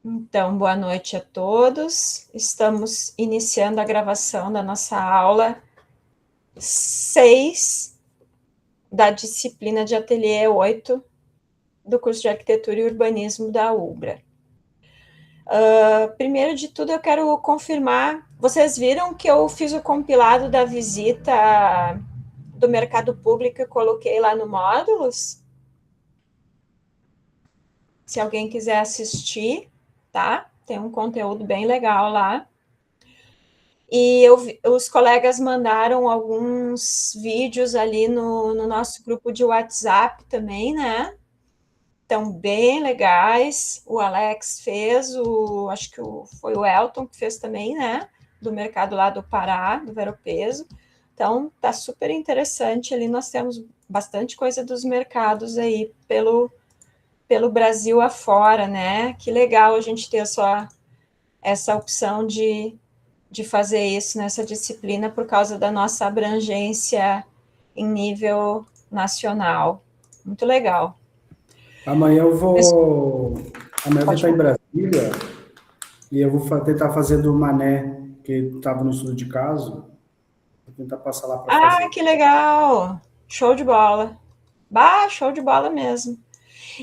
Então, boa noite a todos. Estamos iniciando a gravação da nossa aula 6 da disciplina de Ateliê 8 do curso de Arquitetura e Urbanismo da UBRA. Primeiro de tudo, eu quero confirmar, vocês viram que eu fiz o compilado da visita do mercado público e coloquei lá no Módulos? Se alguém quiser assistir, tá? Tem um conteúdo bem legal lá. E os colegas mandaram alguns vídeos ali no nosso grupo de WhatsApp também, né? Estão bem legais. O Alex fez, acho que foi o Elton que fez também, né? Do mercado lá do Pará, do Ver-o-Peso. Então, tá super interessante ali. Nós temos bastante coisa dos mercados aí pelo Brasil afora, né? Que legal a gente ter essa opção de fazer isso nessa disciplina por causa da nossa abrangência em nível nacional. Muito legal. Amanhã eu vou. Amanhã eu vou Pode estar em falar. Brasília e eu vou tentar fazer do Mané, que estava no estudo de caso, vou tentar passar lá para Ah, fazer. que legal! Show de bola. Bah, show de bola mesmo.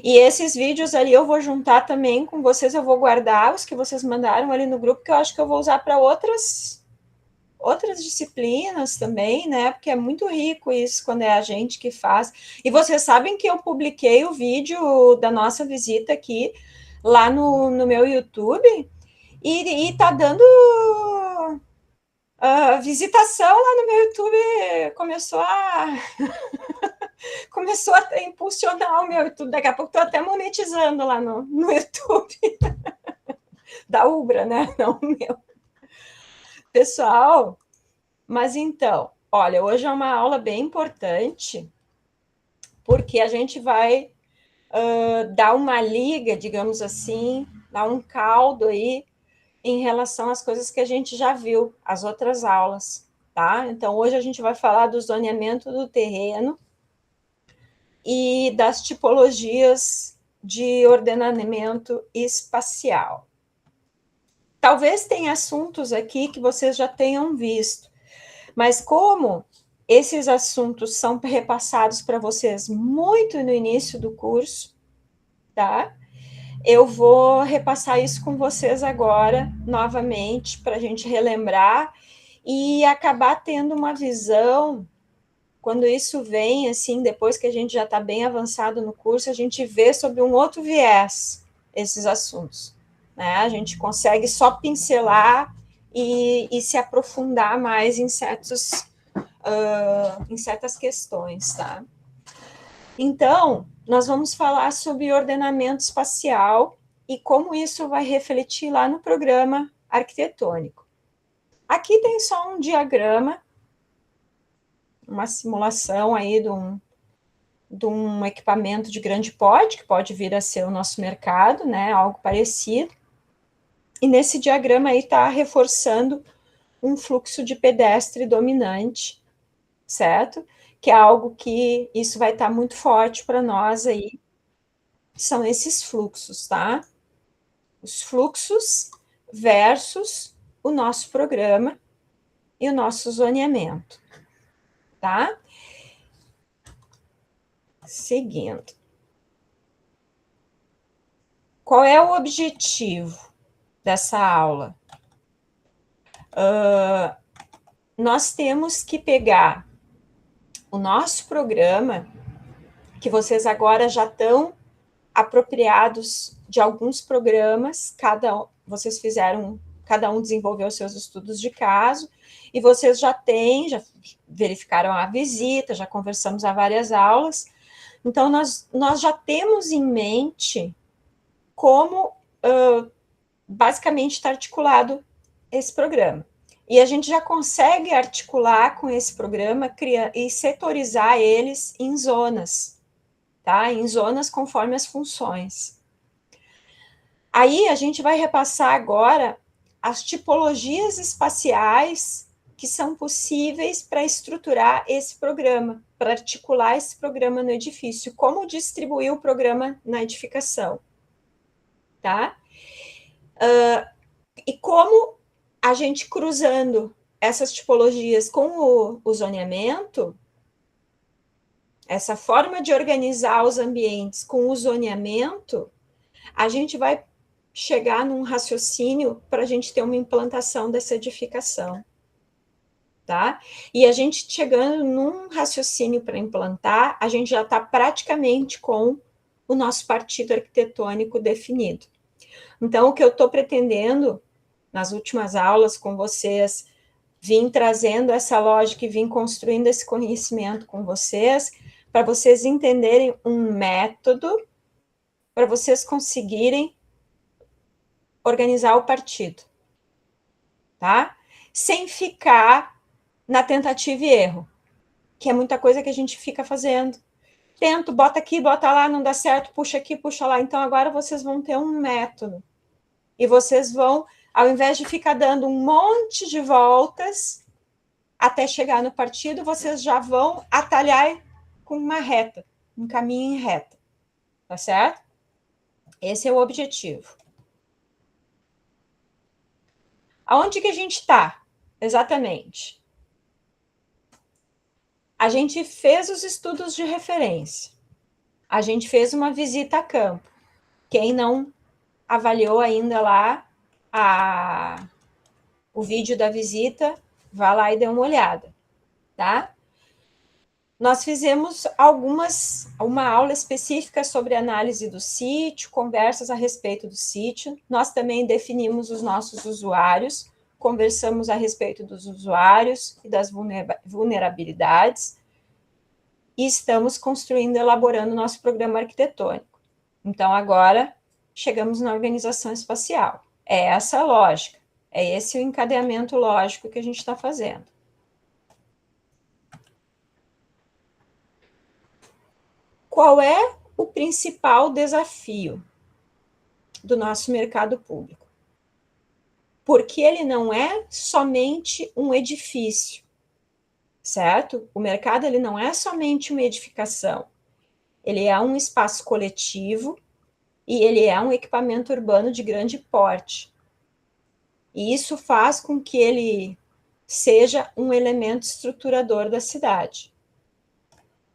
E esses vídeos ali eu vou juntar também com vocês, eu vou guardar os que vocês mandaram ali no grupo, que eu acho que eu vou usar para outras disciplinas também, né? Porque é muito rico isso quando é a gente que faz. E vocês sabem que eu publiquei o vídeo da nossa visita aqui lá no meu YouTube e tá dando visitação lá no meu YouTube. Começou a impulsionar o meu YouTube. Daqui a pouco estou até monetizando lá no YouTube da Ubra, né? Não o meu. Pessoal, mas então, olha, hoje é uma aula bem importante, porque a gente vai dar uma liga, digamos assim, dar um caldo aí em relação às coisas que a gente já viu, as outras aulas, tá? Então, hoje a gente vai falar do zoneamento do terreno e das tipologias de ordenamento espacial. Talvez tenha assuntos aqui que vocês já tenham visto, mas como esses assuntos são repassados para vocês muito no início do curso, tá? Eu vou repassar isso com vocês agora, novamente, para a gente relembrar e acabar tendo uma visão. Quando isso vem, assim, depois que a gente já está bem avançado no curso, a gente vê sob um outro viés esses assuntos, né? A gente consegue só pincelar e se aprofundar mais em certas questões, tá? Então, nós vamos falar sobre ordenamento espacial e como isso vai refletir lá no programa arquitetônico. Aqui tem só um diagrama, uma simulação aí de um equipamento de grande porte, que pode vir a ser o nosso mercado, né, algo parecido. E nesse diagrama aí está reforçando um fluxo de pedestre dominante, certo? Que é algo que isso vai estar muito forte para nós aí, são esses fluxos, tá? Os fluxos versus o nosso programa e o nosso zoneamento, tá? Seguindo. Qual é o objetivo dessa aula? Nós temos que pegar o nosso programa, que vocês agora já estão apropriados de alguns programas, vocês fizeram, cada um desenvolveu seus estudos de caso, e vocês já verificaram a visita, já conversamos há várias aulas, então nós já temos em mente como basicamente está articulado esse programa. E a gente já consegue articular com esse programa e setorizar eles em zonas, tá? Em zonas conforme as funções. Aí a gente vai repassar agora as tipologias espaciais que são possíveis para estruturar esse programa, para articular esse programa no edifício, como distribuir o programa na edificação, tá? E como a gente cruzando essas tipologias com o zoneamento, essa forma de organizar os ambientes com o zoneamento, a gente vai chegar num raciocínio para a gente ter uma implantação dessa edificação. Tá? E a gente chegando num raciocínio para implantar, a gente já está praticamente com o nosso partido arquitetônico definido. Então, o que eu estou pretendendo nas últimas aulas com vocês, vim trazendo essa lógica e vim construindo esse conhecimento com vocês, para vocês entenderem um método, para vocês conseguirem organizar o partido, tá? Sem ficar na tentativa e erro, que é muita coisa que a gente fica fazendo. Tento, bota aqui, bota lá, não dá certo, puxa aqui, puxa lá. Então, agora vocês vão ter um método. E vocês vão, ao invés de ficar dando um monte de voltas até chegar no partido, vocês já vão atalhar com uma reta, um caminho em reta. Tá certo? Esse é o objetivo. Aonde que a gente está? Exatamente. A gente fez os estudos de referência. A gente fez uma visita a campo. Quem não avaliou ainda lá o vídeo da visita, vá lá e dê uma olhada, tá? Nós fizemos uma aula específica sobre análise do sítio, conversas a respeito do sítio. Nós também definimos os nossos usuários, conversamos a respeito dos usuários e das vulnerabilidades, e estamos construindo, elaborando nosso programa arquitetônico. Então, agora, chegamos na organização espacial. É essa a lógica, é esse o encadeamento lógico que a gente está fazendo. Qual é o principal desafio do nosso mercado público? Porque ele não é somente um edifício, certo? O mercado ele não é somente uma edificação, ele é um espaço coletivo e ele é um equipamento urbano de grande porte. E isso faz com que ele seja um elemento estruturador da cidade.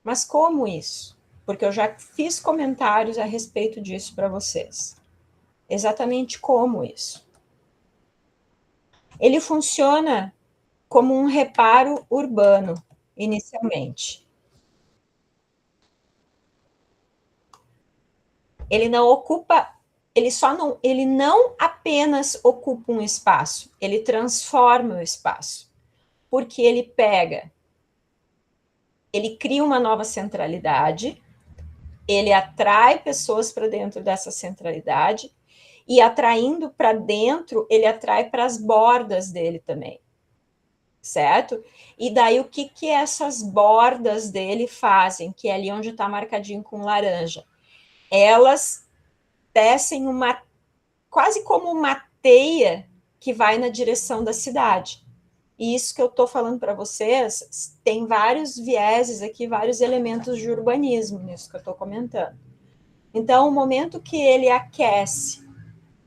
Mas como isso? Porque eu já fiz comentários a respeito disso para vocês. Exatamente como isso? Ele funciona como um reparo urbano, inicialmente. Ele não ocupa, ele não apenas ocupa um espaço, ele transforma o espaço. Porque ele cria uma nova centralidade, ele atrai pessoas para dentro dessa centralidade, e atraindo para dentro, ele atrai para as bordas dele também, certo? E daí, o que essas bordas dele fazem, que é ali onde está marcadinho com laranja? Elas tecem quase como uma teia que vai na direção da cidade. E isso que eu estou falando para vocês, tem vários vieses aqui, vários elementos de urbanismo nisso que eu estou comentando. Então, o momento que ele aquece,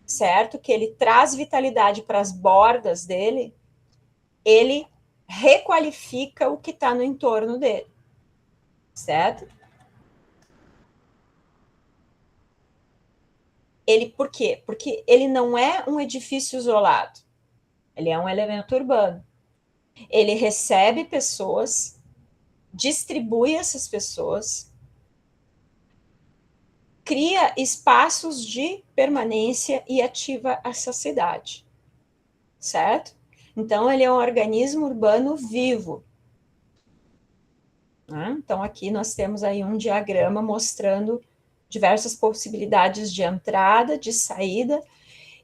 certo? Que ele traz vitalidade para as bordas dele, ele requalifica o que está no entorno dele, certo? Por quê? Porque ele não é um edifício isolado, ele é um elemento urbano. Ele recebe pessoas, distribui essas pessoas, cria espaços de permanência e ativa essa cidade, certo? Então, ele é um organismo urbano vivo. Então, aqui nós temos aí um diagrama mostrando diversas possibilidades de entrada, de saída,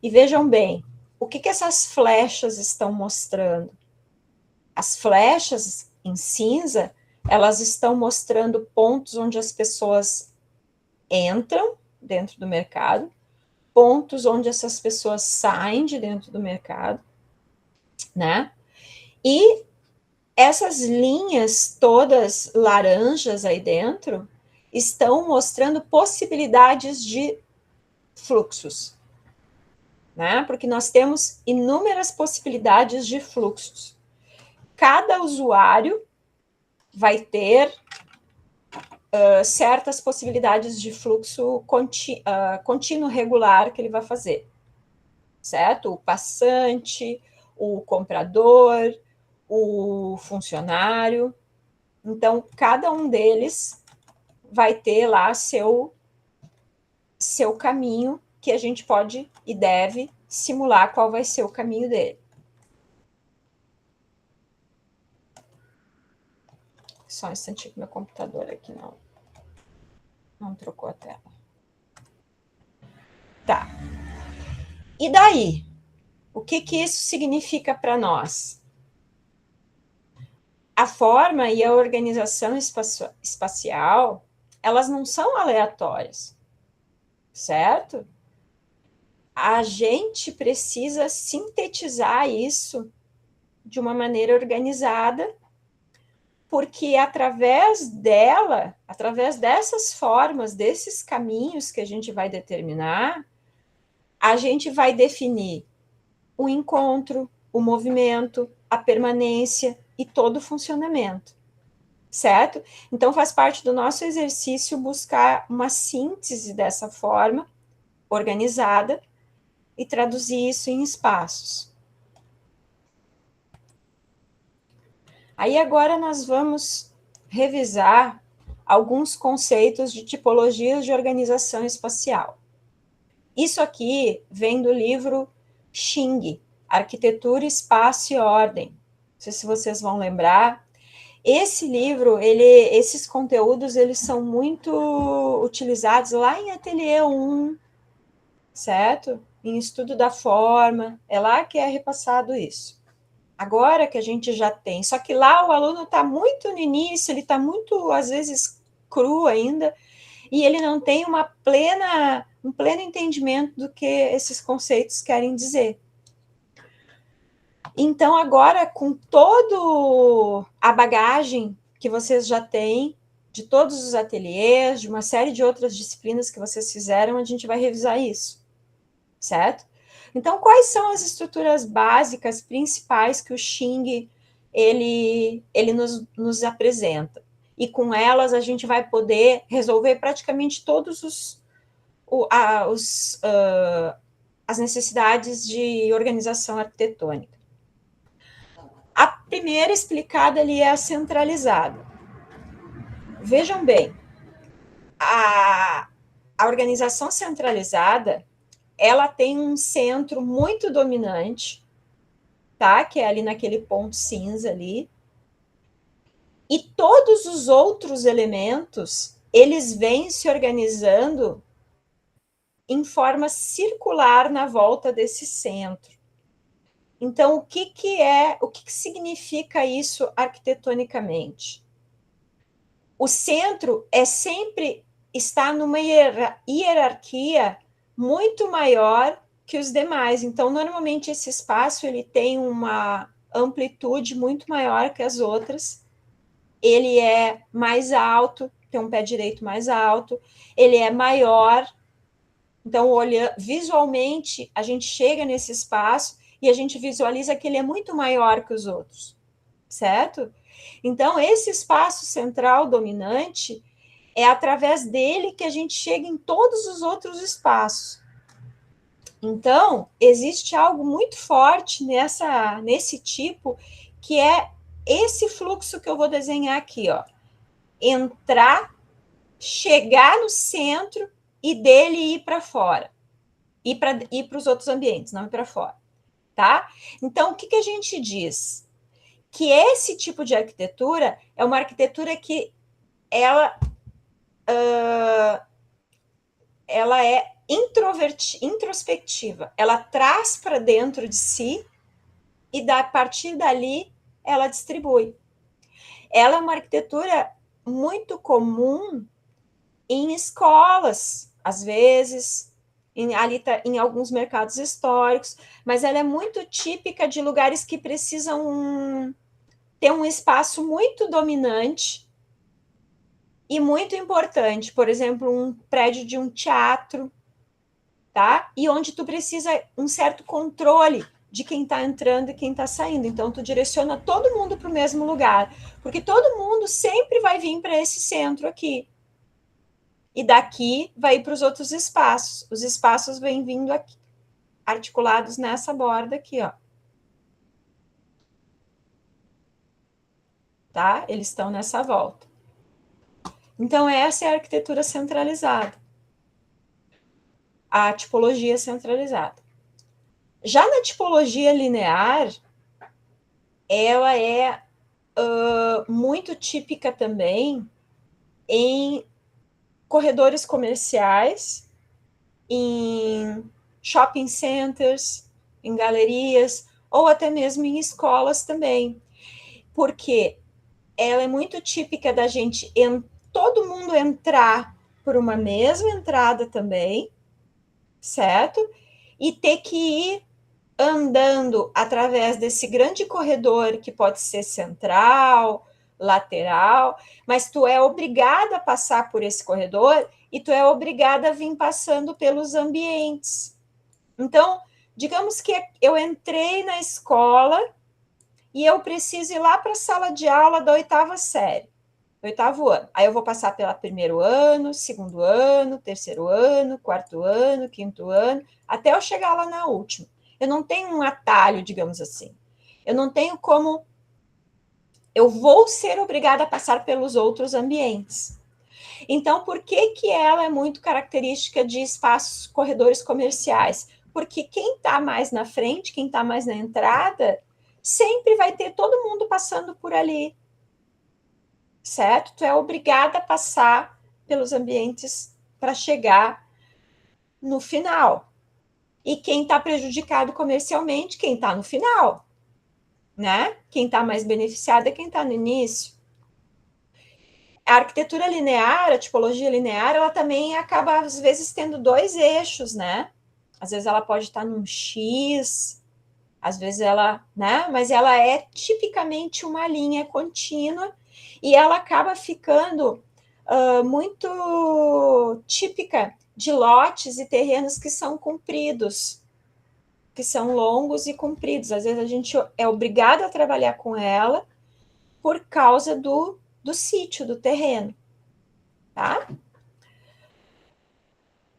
e vejam bem, o que essas flechas estão mostrando? As flechas em cinza, elas estão mostrando pontos onde as pessoas entram dentro do mercado, pontos onde essas pessoas saem de dentro do mercado, né? E essas linhas todas laranjas aí dentro estão mostrando possibilidades de fluxos. né? Porque nós temos inúmeras possibilidades de fluxos. Cada usuário vai ter certas possibilidades de fluxo contínuo regular que ele vai fazer, certo? O passante, o comprador, o funcionário. Então, cada um deles vai ter lá seu caminho, que a gente pode e deve simular qual vai ser o caminho dele. Só um instantinho que meu computador aqui não trocou a tela. Tá. E daí? O que isso significa para nós? A forma e a organização espacial, elas não são aleatórias, certo? A gente precisa sintetizar isso de uma maneira organizada, porque através dela, através dessas formas, desses caminhos que a gente vai determinar, a gente vai definir o encontro, o movimento, a permanência e todo o funcionamento, certo? Então, faz parte do nosso exercício buscar uma síntese dessa forma organizada e traduzir isso em espaços. Aí agora nós vamos revisar alguns conceitos de tipologias de organização espacial. Isso aqui vem do livro Xing, Arquitetura, Espaço e Ordem. Não sei se vocês vão lembrar. Esse livro, esses conteúdos, eles são muito utilizados lá em Ateliê 1, certo? Em estudo da forma, é lá que é repassado isso. Agora que a gente já tem, só que lá o aluno está muito no início, ele está muito, às vezes, cru ainda, e ele não tem um pleno entendimento do que esses conceitos querem dizer. Então, agora, com toda a bagagem que vocês já têm, de todos os ateliês, de uma série de outras disciplinas que vocês fizeram, a gente vai revisar isso, certo? Então, quais são as estruturas básicas, principais que o Xing ele nos apresenta? E com elas a gente vai poder resolver praticamente todos as necessidades de organização arquitetônica. A primeira explicada ali é a centralizada. Vejam bem, a organização centralizada, ela tem um centro muito dominante, tá? Que é ali naquele ponto cinza ali. E todos os outros elementos, eles vêm se organizando em forma circular na volta desse centro. Então, o que significa isso arquitetonicamente? O centro está numa hierarquia muito maior que os demais. Então, normalmente, esse espaço ele tem uma amplitude muito maior que as outras. Ele é mais alto, tem um pé direito mais alto, ele é maior. Então, visualmente, a gente chega nesse espaço e a gente visualiza que ele é muito maior que os outros, certo? Então, esse espaço central dominante é através dele que a gente chega em todos os outros espaços. Então, existe algo muito forte nesse tipo, que é esse fluxo que eu vou desenhar aqui, ó. Entrar, chegar no centro e dele ir para fora. Ir para os outros ambientes, não ir para fora. Tá? Então, o que a gente diz? Que esse tipo de arquitetura é uma arquitetura que ela é introspectiva. Ela traz para dentro de si e, a partir dali, ela distribui. Ela é uma arquitetura muito comum em escolas, às vezes, em alguns mercados históricos, mas ela é muito típica de lugares que precisam ter um espaço muito dominante e muito importante. Por exemplo, um prédio de um teatro, tá? E onde tu precisa um certo controle de quem está entrando e quem está saindo. Então, tu direciona todo mundo para o mesmo lugar, porque todo mundo sempre vai vir para esse centro aqui. E daqui vai para os outros espaços. Os espaços vêm vindo aqui, articulados nessa borda aqui, ó. Tá? Eles estão nessa volta. Então, essa é a arquitetura centralizada. A tipologia centralizada. Já na tipologia linear, ela é muito típica também em corredores comerciais, em shopping centers, em galerias, ou até mesmo em escolas também. Porque ela é muito típica da gente, todo mundo entrar por uma mesma entrada também, certo? E ter que ir andando através desse grande corredor que pode ser central, lateral, mas tu é obrigada a passar por esse corredor e tu é obrigada a vir passando pelos ambientes. Então, digamos que eu entrei na escola e eu preciso ir lá para a sala de aula da 8ª série, 8º ano. Aí eu vou passar pelo 1º ano, 2º ano, 3º ano, 4º ano, 5º ano, até eu chegar lá na última. Eu não tenho um atalho, digamos assim. Eu não tenho como... Eu vou ser obrigada a passar pelos outros ambientes. Então, por que ela é muito característica de espaços, corredores comerciais? Porque quem está mais na frente, quem está mais na entrada, sempre vai ter todo mundo passando por ali. Certo? Tu é obrigada a passar pelos ambientes para chegar no final. E quem está prejudicado comercialmente, quem está no final, né? Quem está mais beneficiado é quem está no início. A arquitetura linear, a tipologia linear, ela também acaba, às vezes, tendo 2 eixos, né? Às vezes ela pode estar num X, às vezes ela, né? Mas ela é tipicamente uma linha contínua e ela acaba ficando muito típica de lotes e terrenos que são compridos, que são longos e compridos. Às vezes a gente é obrigado a trabalhar com ela por causa do sítio, do terreno. Tá?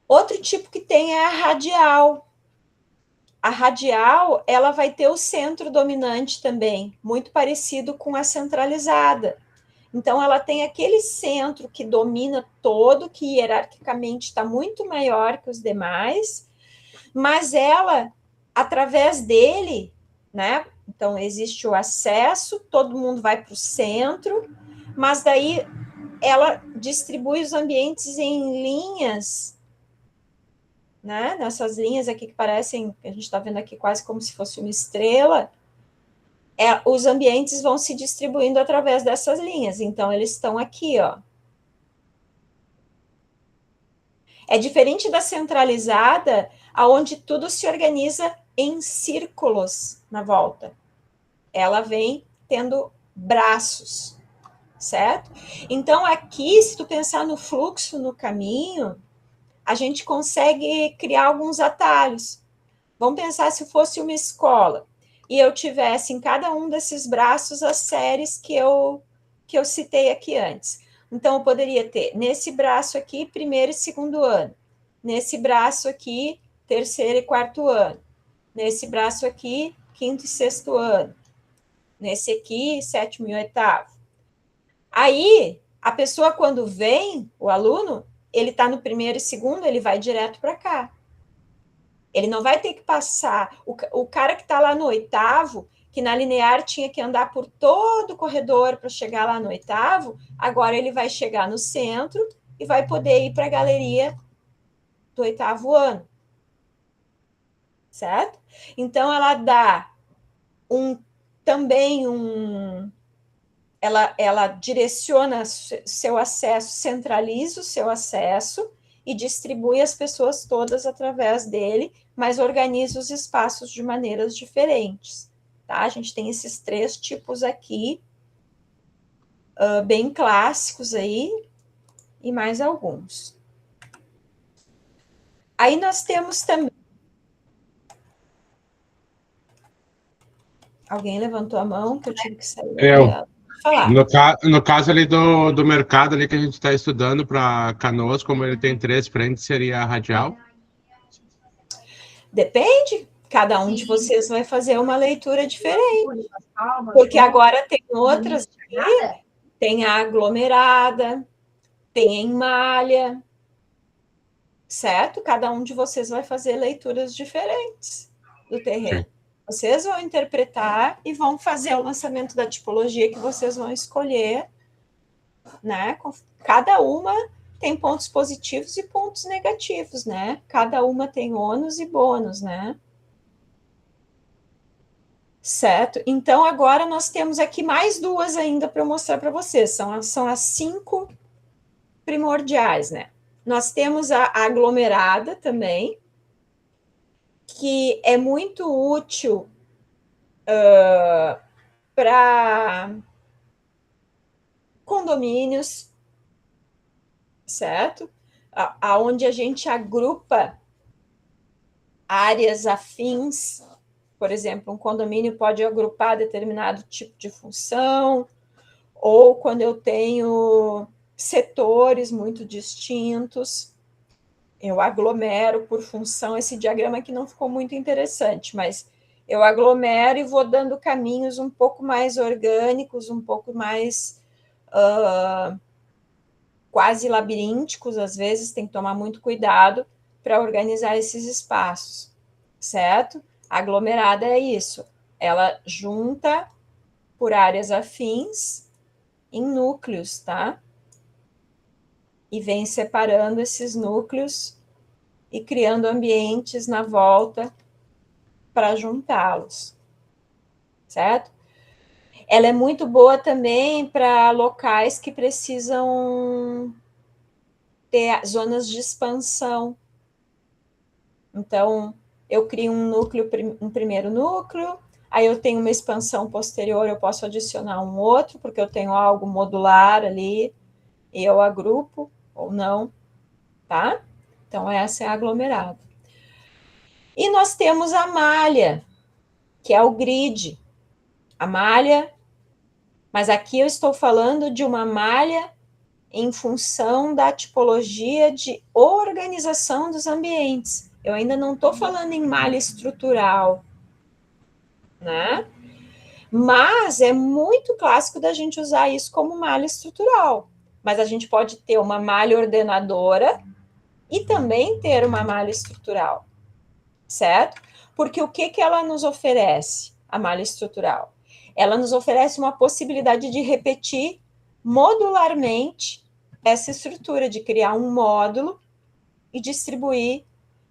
Outro tipo que tem é a radial. A radial, ela vai ter o centro dominante também, muito parecido com a centralizada. Então, ela tem aquele centro que domina todo, que hierarquicamente está muito maior que os demais, mas ela, através dele, né? Então, existe o acesso, todo mundo vai para o centro, mas daí ela distribui os ambientes em linhas, né? Nessas linhas aqui que parecem, a gente está vendo aqui quase como se fosse uma estrela, os ambientes vão se distribuindo através dessas linhas. Então, eles estão aqui, ó. É diferente da centralizada, aonde tudo se organiza em círculos na volta. Ela vem tendo braços, certo? Então, aqui, se tu pensar no fluxo, no caminho, a gente consegue criar alguns atalhos. Vamos pensar se fosse uma escola e eu tivesse em cada um desses braços as séries que eu citei aqui antes. Então, eu poderia ter nesse braço aqui, 1º e 2º ano. Nesse braço aqui, 3º e 4º ano. Nesse braço aqui, 5º e 6º ano. Nesse aqui, 7º e 8º. Aí, a pessoa, quando vem, o aluno, ele está no 1º e 2º, ele vai direto para cá. Ele não vai ter que passar. O cara que está lá no 8º, que na linear tinha que andar por todo o corredor para chegar lá no 8º, agora ele vai chegar no centro e vai poder ir para a galeria do 8º ano. Certo? Então, ela dá também ela direciona seu acesso, centraliza o seu acesso e distribui as pessoas todas através dele, mas organiza os espaços de maneiras diferentes. Tá? A gente tem esses 3 tipos aqui, bem clássicos aí, e mais alguns. Aí nós temos também... Alguém levantou a mão que eu tive que sair da Eu. tela. Falar. No caso ali do mercado ali que a gente está estudando para Canoas, como ele tem 3 frentes, seria a radial? Depende, cada um de vocês vai fazer uma leitura diferente. Porque agora tem outras aqui, tem a aglomerada, tem em malha, certo? Cada um de vocês vai fazer leituras diferentes do terreno. Sim. Vocês vão interpretar e vão fazer o lançamento da tipologia que vocês vão escolher, né? Cada uma tem pontos positivos e pontos negativos, né? Cada uma tem ônus e bônus, né? Certo? Então, agora nós temos aqui mais duas ainda para mostrar para vocês. São as 5 primordiais, né? Nós temos a aglomerada também, que é muito útil para condomínios, certo? Aonde a gente agrupa áreas afins. Por exemplo, um condomínio pode agrupar determinado tipo de função, ou quando eu tenho setores muito distintos, eu aglomero por função. Esse diagrama aqui não ficou muito interessante, mas eu aglomero e vou dando caminhos um pouco mais orgânicos, um pouco mais quase labirínticos, às vezes tem que tomar muito cuidado para organizar esses espaços, certo? A aglomerada é isso, ela junta por áreas afins em núcleos, tá? E vem separando esses núcleos e criando ambientes na volta para juntá-los, certo? Ela é muito boa também para locais que precisam ter zonas de expansão. Então, eu crio um primeiro núcleo, aí eu tenho uma expansão posterior, eu posso adicionar um outro, porque eu tenho algo modular ali, e eu agrupo ou não, tá? Então, essa é a aglomerada. E nós temos a malha, que é o grid. A malha, mas aqui eu estou falando de uma malha em função da tipologia de organização dos ambientes. Eu ainda não estou falando em malha estrutural, né? Mas é muito clássico da gente usar isso como malha estrutural. Mas a gente pode ter uma malha ordenadora e também ter uma malha estrutural, certo? Porque o que ela nos oferece, a malha estrutural? Ela nos oferece uma possibilidade de repetir modularmente essa estrutura, de criar um módulo e distribuir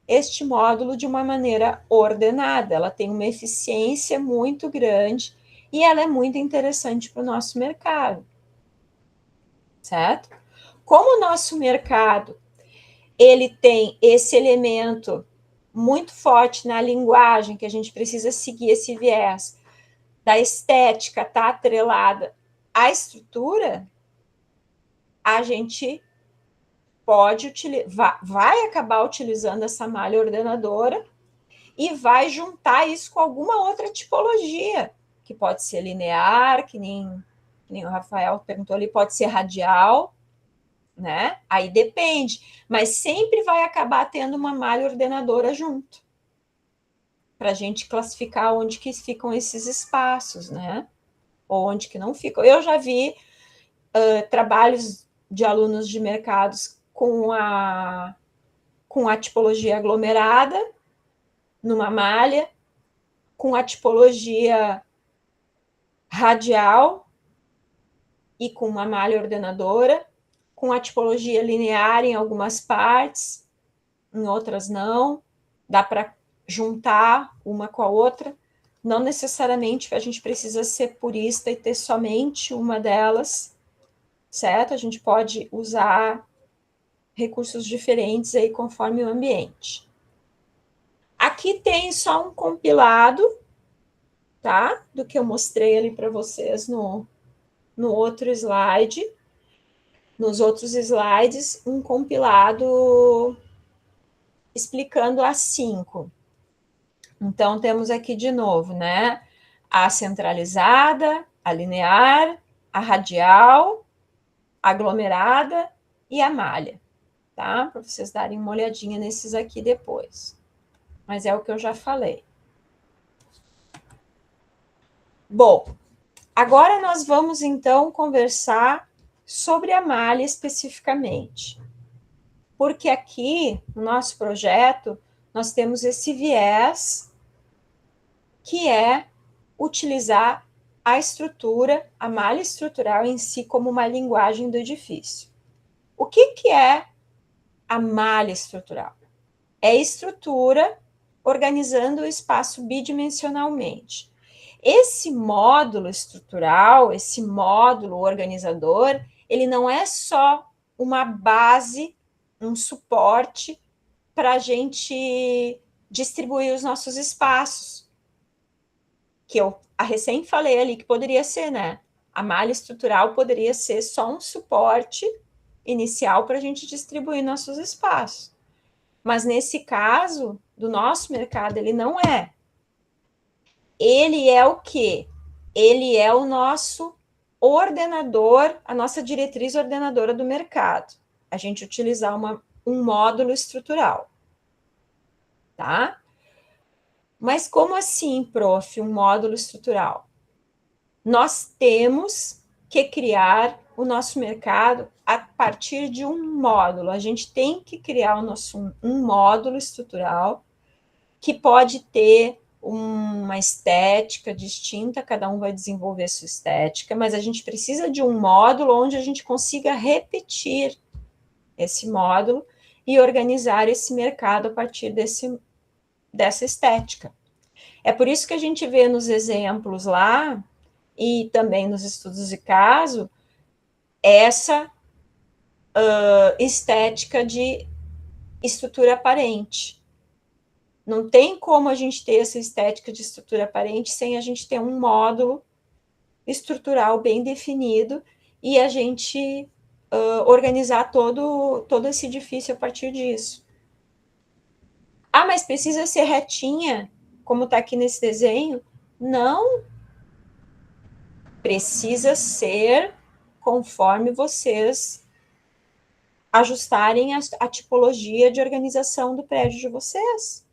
este módulo de uma maneira ordenada. Ela tem uma eficiência muito grande e ela é muito interessante para o nosso mercado, certo? Como o nosso mercado ele tem esse elemento muito forte na linguagem, que a gente precisa seguir esse viés da estética, tá atrelada à estrutura, a gente pode vai acabar utilizando essa malha ordenadora e vai juntar isso com alguma outra tipologia, que pode ser linear, que nem o Rafael perguntou ali, pode ser radial, né? Aí depende, mas sempre vai acabar tendo uma malha ordenadora junto, para a gente classificar onde que ficam esses espaços, né? Ou onde que não ficam. Eu já vi trabalhos de alunos de mercados com a tipologia aglomerada, numa malha, com a tipologia radial e com uma malha ordenadora, com a tipologia linear em algumas partes, em outras não. Dá para juntar uma com a outra. Não necessariamente a gente precisa ser purista e ter somente uma delas, certo? A gente pode usar recursos diferentes aí conforme o ambiente. Aqui tem só um compilado, tá? Do que eu mostrei ali para vocês no outro slide. Nos outros slides, um compilado explicando as 5. Então, temos aqui de novo, né? A centralizada, a linear, a radial, a aglomerada e a malha, tá? Para vocês darem uma olhadinha nesses aqui depois. Mas é o que eu já falei. Bom, agora nós vamos, então, conversar sobre a malha especificamente. Porque aqui, no nosso projeto, nós temos esse viés que é utilizar a estrutura, a malha estrutural em si, como uma linguagem do edifício. O que é a malha estrutural? É estrutura organizando o espaço bidimensionalmente. Esse módulo estrutural, esse módulo organizador, ele não é só uma base, um suporte para a gente distribuir os nossos espaços, que eu recém falei ali que poderia ser, né? A malha estrutural poderia ser só um suporte inicial para a gente distribuir nossos espaços. Mas nesse caso, do nosso mercado, ele não é. Ele é o quê? Ele é o nosso ordenador, a nossa diretriz ordenadora do mercado. A gente utilizar um módulo estrutural. Tá? Mas como assim, prof, um módulo estrutural? Nós temos que criar o nosso mercado a partir de um módulo. A gente tem que criar um módulo estrutural que pode ter uma estética distinta, cada um vai desenvolver sua estética, mas a gente precisa de um módulo onde a gente consiga repetir esse módulo e organizar esse mercado a partir dessa estética. É por isso que a gente vê nos exemplos lá, e também nos estudos de caso, essa estética de estrutura aparente. Não tem como a gente ter essa estética de estrutura aparente sem a gente ter um módulo estrutural bem definido e a gente organizar todo esse edifício a partir disso. Ah, mas precisa ser retinha, como está aqui nesse desenho? Não. Precisa ser conforme vocês ajustarem a tipologia de organização do prédio de vocês.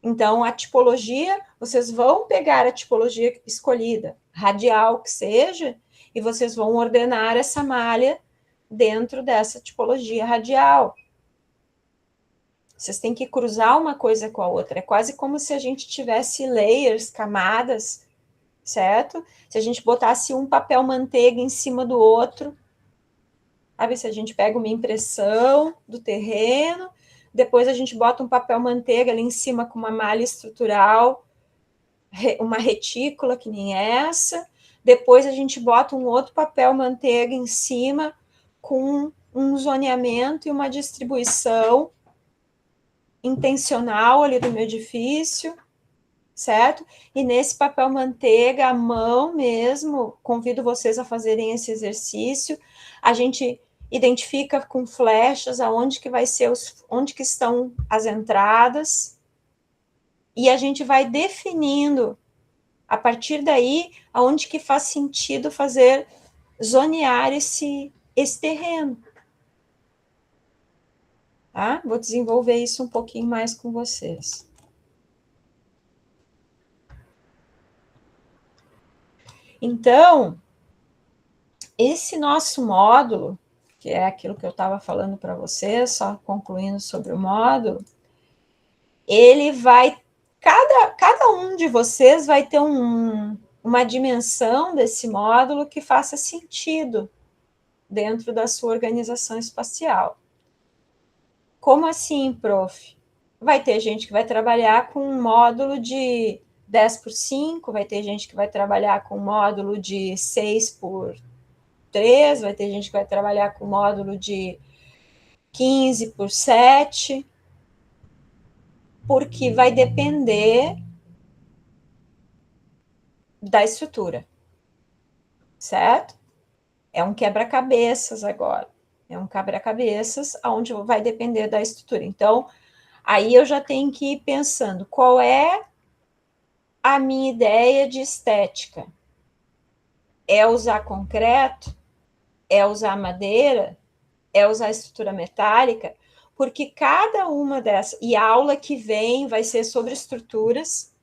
Então, a tipologia, vocês vão pegar a tipologia escolhida, radial que seja, e vocês vão ordenar essa malha dentro dessa tipologia radial. Vocês têm que cruzar uma coisa com a outra. É quase como se a gente tivesse layers, camadas, certo? Se a gente botasse um papel manteiga em cima do outro, sabe? Se a gente pega uma impressão do terreno, depois a gente bota um papel manteiga ali em cima com uma malha estrutural, uma retícula que nem essa, depois a gente bota um outro papel manteiga em cima com um zoneamento e uma distribuição intencional ali do meu edifício, certo? E nesse papel manteiga, à mão mesmo, convido vocês a fazerem esse exercício, a gente identifica com flechas aonde que vai ser onde que estão as entradas, e a gente vai definindo, a partir daí, aonde que faz sentido fazer, zonear esse terreno. Tá? Vou desenvolver isso um pouquinho mais com vocês. Então, esse nosso módulo, que é aquilo que eu estava falando para vocês, só concluindo sobre o módulo, ele vai, cada um de vocês vai ter uma dimensão desse módulo que faça sentido dentro da sua organização espacial. Como assim, prof? Vai ter gente que vai trabalhar com um módulo de 10x5, vai ter gente que vai trabalhar com um módulo de 6x3, vai ter gente que vai trabalhar com um módulo de 15x7, porque vai depender da estrutura, certo? É um quebra-cabeças agora. É um quebra-cabeças onde vai depender da estrutura. Então, Aí eu já tenho que ir pensando qual é a minha ideia de estética. É usar concreto? É usar madeira? É usar estrutura metálica? Porque cada uma dessas... E a aula que vem vai ser sobre estruturas,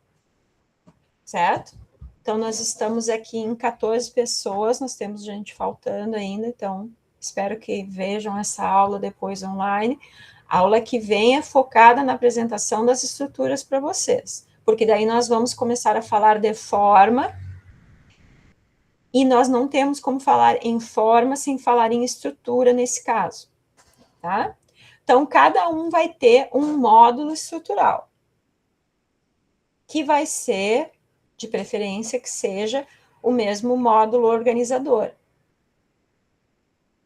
certo? Então, nós estamos aqui em 14 pessoas, nós temos gente faltando ainda, então espero que vejam essa aula depois online. A aula que vem é focada na apresentação das estruturas para vocês, porque daí nós vamos começar a falar de forma, e nós não temos como falar em forma sem falar em estrutura nesse caso, tá? Então, cada um vai ter um módulo estrutural, que vai ser, de preferência, que seja o mesmo módulo organizador,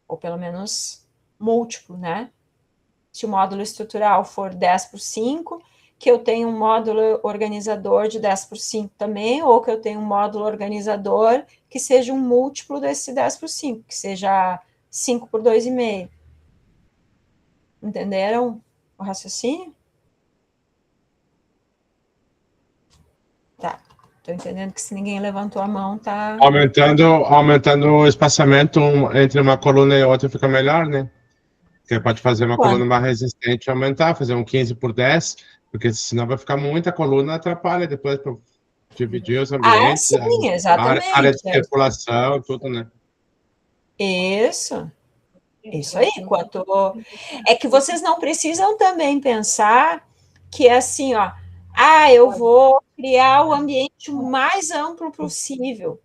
ou pelo menos múltiplo, né? Se o módulo estrutural for 10 por 5, que eu tenha um módulo organizador de 10 por 5 também, ou que eu tenha um módulo organizador que seja um múltiplo desse 10 por 5, que seja 5 por 2,5. Entenderam o raciocínio? Tá. Estou entendendo que se ninguém levantou a mão, tá... Aumentando o espaçamento entre uma coluna e outra fica melhor, né? Você pode fazer uma coluna mais resistente e aumentar, fazer um 15 por 10, porque senão vai ficar muita coluna, atrapalha depois para dividir os ambientes, sim, exatamente. área de circulação, tudo, né? Isso aí. É que vocês não precisam também pensar que é assim, ó, eu vou criar o ambiente mais amplo possível.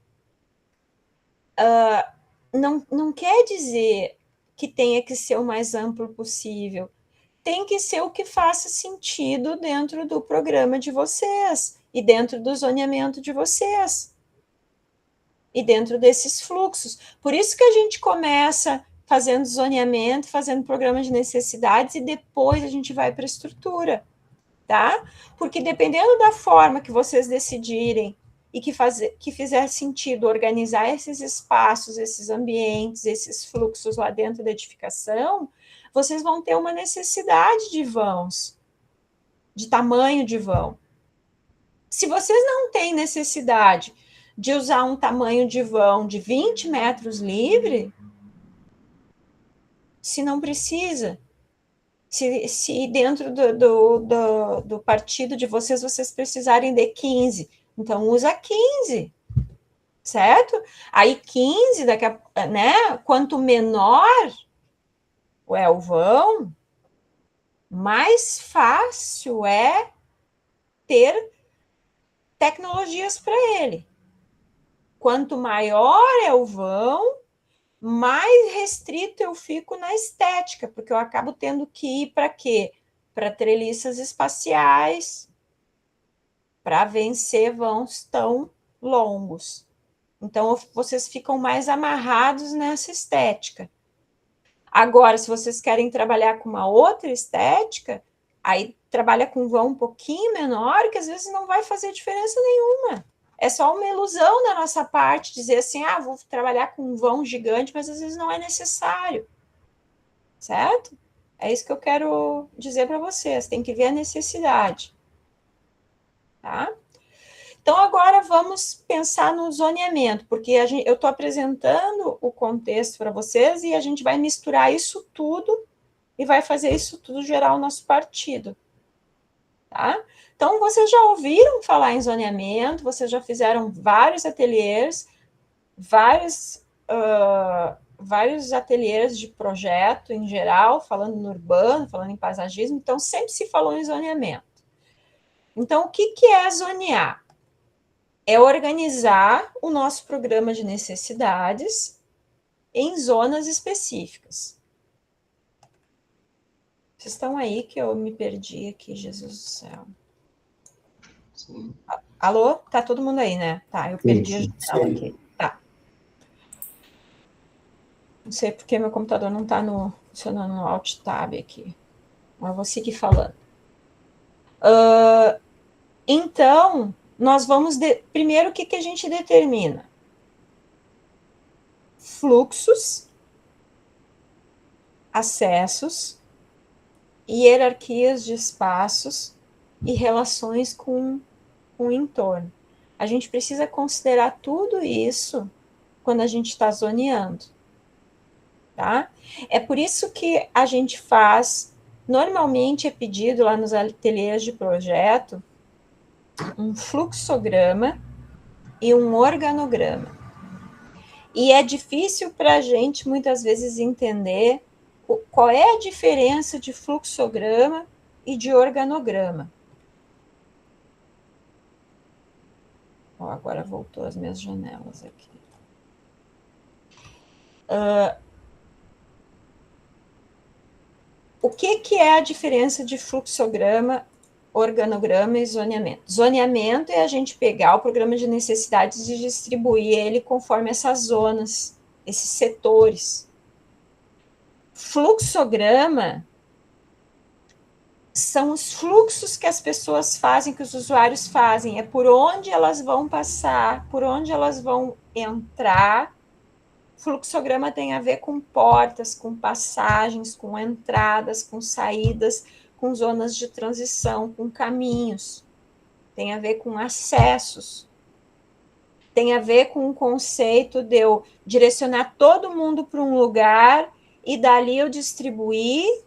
Não quer dizer que tenha que ser o mais amplo possível. Tem que ser o que faça sentido dentro do programa de vocês e dentro do zoneamento de vocês e dentro desses fluxos. Por isso que a gente começa fazendo zoneamento, fazendo programa de necessidades e depois a gente vai para a estrutura, tá? Porque dependendo da forma que vocês decidirem e que fizer sentido organizar esses espaços, esses ambientes, esses fluxos lá dentro da edificação, vocês vão ter uma necessidade de vãos, de tamanho de vão. Se vocês não têm necessidade de usar um tamanho de vão de 20 metros livre, se não precisa, se dentro do partido de vocês precisarem de 15, então usa 15, certo? Aí 15, né? Quanto menor o vão, mais fácil é ter tecnologias para ele. Quanto maior é o vão, mais restrito eu fico na estética, porque eu acabo tendo que ir para quê? Para treliças espaciais, para vencer vãos tão longos. Então, vocês ficam mais amarrados nessa estética. Agora, se vocês querem trabalhar com uma outra estética, aí trabalha com vão um pouquinho menor, que às vezes não vai fazer diferença nenhuma. É só uma ilusão da nossa parte dizer assim, vou trabalhar com um vão gigante, mas às vezes não é necessário. Certo? É isso que eu quero dizer para vocês. Tem que ver a necessidade. Tá? Então, agora vamos pensar no zoneamento, porque eu estou apresentando o contexto para vocês e a gente vai misturar isso tudo e vai fazer isso tudo gerar o nosso partido. Tá? Então, vocês já ouviram falar em zoneamento, vocês já fizeram vários ateliês, vários ateliês de projeto em geral, falando no urbano, falando em paisagismo, então sempre se falou em zoneamento. Então, o que é zonear? É organizar o nosso programa de necessidades em zonas específicas. Vocês estão aí que eu me perdi aqui, Jesus do céu. Sim. Alô? Tá todo mundo aí, né? Tá, eu perdi a janela aqui. Tá. Não sei porque meu computador não está funcionando no Alt Tab aqui. Mas eu vou seguir falando. Então, nós vamos... Primeiro, o que a gente determina? Fluxos, acessos, hierarquias de espaços e relações com o entorno. A gente precisa considerar tudo isso quando a gente está zoneando, tá? É por isso que a gente faz, normalmente é pedido lá nos ateliês de projeto, um fluxograma e um organograma. E é difícil para a gente, muitas vezes, entender qual é a diferença de fluxograma e de organograma. Ó, agora voltou as minhas janelas aqui. O que é a diferença de fluxograma, organograma e zoneamento? Zoneamento é a gente pegar o programa de necessidades e distribuir ele conforme essas zonas, esses setores. Fluxograma são os fluxos que as pessoas fazem, que os usuários fazem, é por onde elas vão passar, por onde elas vão entrar. Fluxograma tem a ver com portas, com passagens, com entradas, com saídas, com zonas de transição, com caminhos. Tem a ver com acessos. Tem a ver com o conceito de eu direcionar todo mundo para um lugar e dali eu distribuir,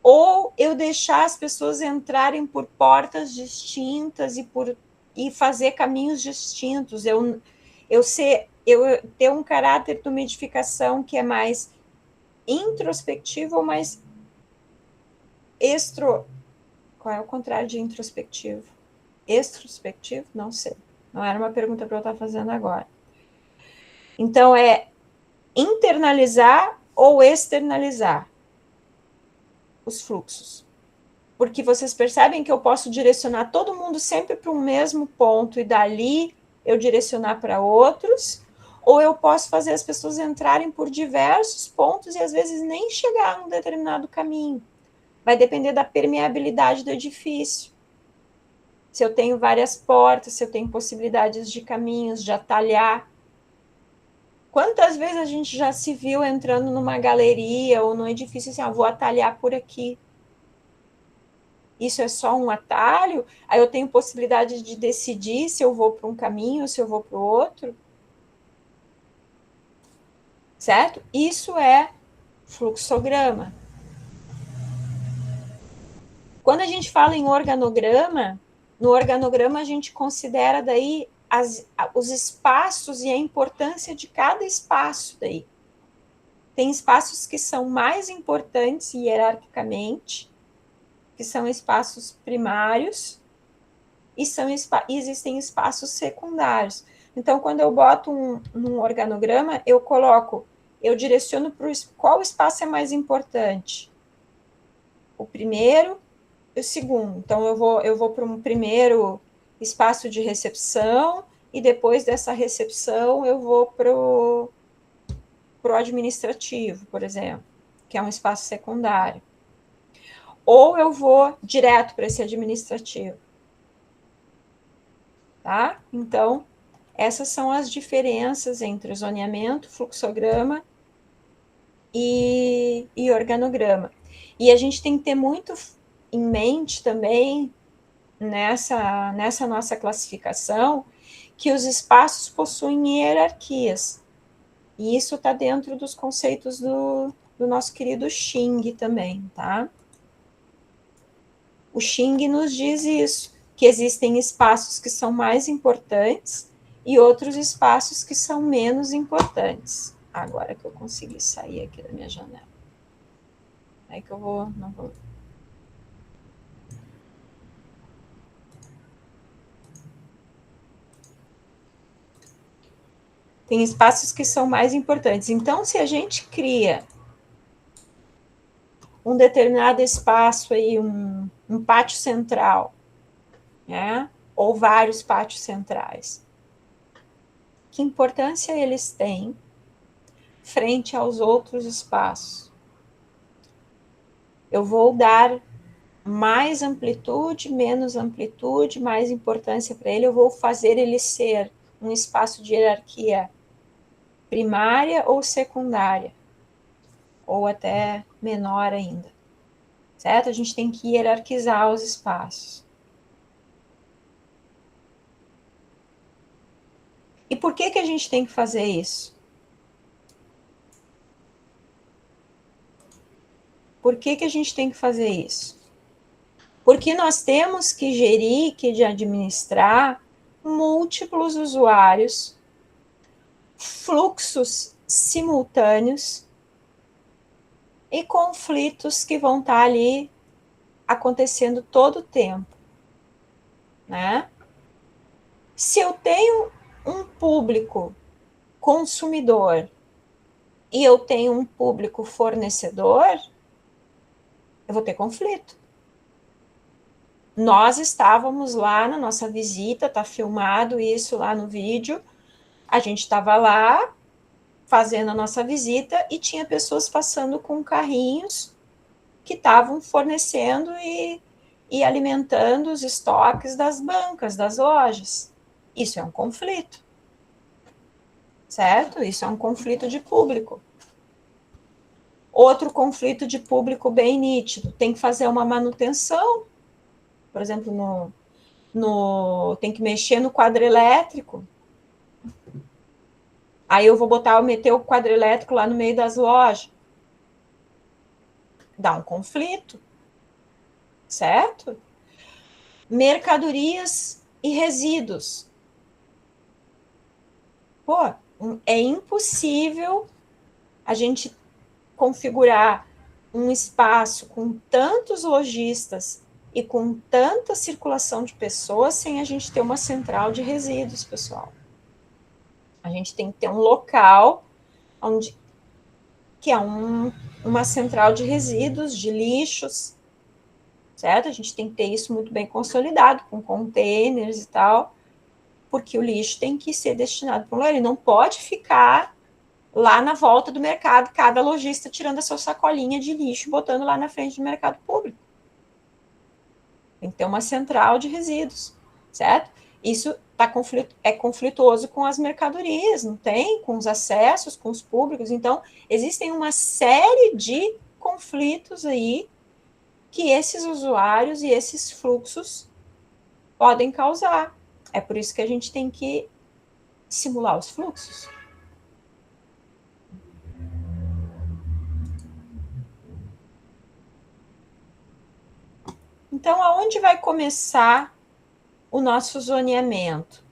ou eu deixar as pessoas entrarem por portas distintas e fazer caminhos distintos. Eu ter um caráter de uma edificação que é mais introspectivo ou mais Qual é o contrário de introspectivo? Extrospectivo? Não sei. Não era uma pergunta para eu estar fazendo agora. Então, é internalizar ou externalizar os fluxos. Porque vocês percebem que eu posso direcionar todo mundo sempre para um mesmo ponto e dali eu direcionar para outros, ou eu posso fazer as pessoas entrarem por diversos pontos e às vezes nem chegar num determinado caminho. Vai depender da permeabilidade do edifício. Se eu tenho várias portas, se eu tenho possibilidades de caminhos, de atalhar. Quantas vezes a gente já se viu entrando numa galeria ou num edifício assim, vou atalhar por aqui. Isso é só um atalho? Aí eu tenho possibilidade de decidir se eu vou para um caminho ou se eu vou para o outro? Certo? Isso é fluxograma. Quando a gente fala em organograma, no organograma a gente considera daí os espaços e a importância de cada espaço daí. Tem espaços que são mais importantes hierarquicamente, que são espaços primários, e existem espaços secundários. Então, quando eu boto num organograma, eu direciono para qual espaço é mais importante. O primeiro e o segundo. Então, eu vou para um primeiro espaço de recepção, e depois dessa recepção eu vou para o administrativo, por exemplo, que é um espaço secundário. Ou eu vou direto para esse administrativo. Tá? Então, essas são as diferenças entre zoneamento, fluxograma e organograma. E a gente tem que ter muito em mente também, nessa nossa classificação, que os espaços possuem hierarquias. E isso está dentro dos conceitos do nosso querido Xing também, tá? O Xing nos diz isso, que existem espaços que são mais importantes e outros espaços que são menos importantes. Agora que eu consegui sair aqui da minha janela. Aí que eu não vou... Tem espaços que são mais importantes. Então, se a gente cria um determinado espaço aí, um pátio central, né? Ou vários pátios centrais, que importância eles têm frente aos outros espaços? Eu vou dar mais amplitude, menos amplitude, mais importância para ele, eu vou fazer ele ser um espaço de hierarquia primária ou secundária, ou até menor ainda, certo? A gente tem que hierarquizar os espaços. E por que a gente tem que fazer isso? Por que a gente tem que fazer isso? Porque nós temos que gerir, que administrar múltiplos usuários, fluxos simultâneos e conflitos que vão estar ali acontecendo todo o tempo, né? Se eu tenho um público consumidor e eu tenho um público fornecedor, eu vou ter conflito. Nós estávamos lá na nossa visita, tá filmado isso lá no vídeo, a gente estava lá fazendo a nossa visita e tinha pessoas passando com carrinhos que estavam fornecendo e alimentando os estoques das bancas, das lojas. Isso é um conflito, certo? Isso é um conflito de público. Outro conflito de público bem nítido, tem que fazer uma manutenção, por exemplo, tem que mexer no quadro elétrico. Aí eu vou meter o quadro elétrico lá no meio das lojas. Dá um conflito, certo? Mercadorias e resíduos. Pô, é impossível a gente configurar um espaço com tantos lojistas e com tanta circulação de pessoas sem a gente ter uma central de resíduos, pessoal. A gente tem que ter um local que é uma central de resíduos, de lixos, certo? A gente tem que ter isso muito bem consolidado, com containers e tal, porque o lixo tem que ser destinado para um lugar. Ele não pode ficar lá na volta do mercado, cada lojista tirando a sua sacolinha de lixo e botando lá na frente do mercado público. Tem que ter uma central de resíduos, certo? Isso é conflituoso com as mercadorias, não tem? Com os acessos, com os públicos. Então, existem uma série de conflitos aí que esses usuários e esses fluxos podem causar. É por isso que a gente tem que simular os fluxos. Então, aonde vai começar o nosso zoneamento?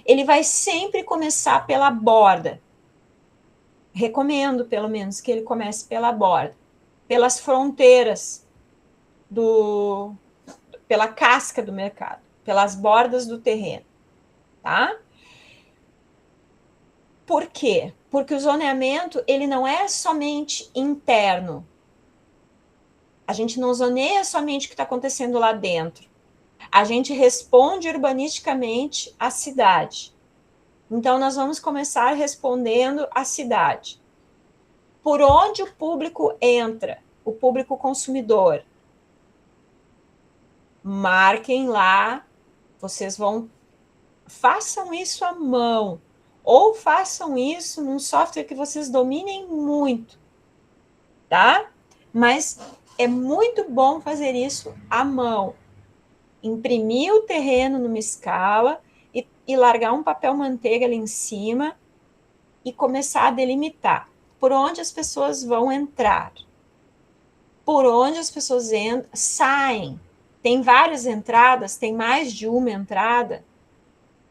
Ele vai sempre começar pela borda. Recomendo, pelo menos, que ele comece pela borda. Pelas fronteiras pela casca do mercado, pelas bordas do terreno, tá? Por quê? Porque o zoneamento, ele não é somente interno. A gente não zoneia somente o que está acontecendo lá dentro. A gente responde urbanisticamente à cidade. Então, nós vamos começar respondendo à cidade. Por onde o público entra, o público consumidor? Marquem lá, façam isso à mão, ou façam isso num software que vocês dominem muito, tá? Mas é muito bom fazer isso à mão. Imprimir o terreno numa escala e largar um papel manteiga ali em cima e começar a delimitar por onde as pessoas vão entrar, por onde as pessoas saem. Tem várias entradas, tem mais de uma entrada,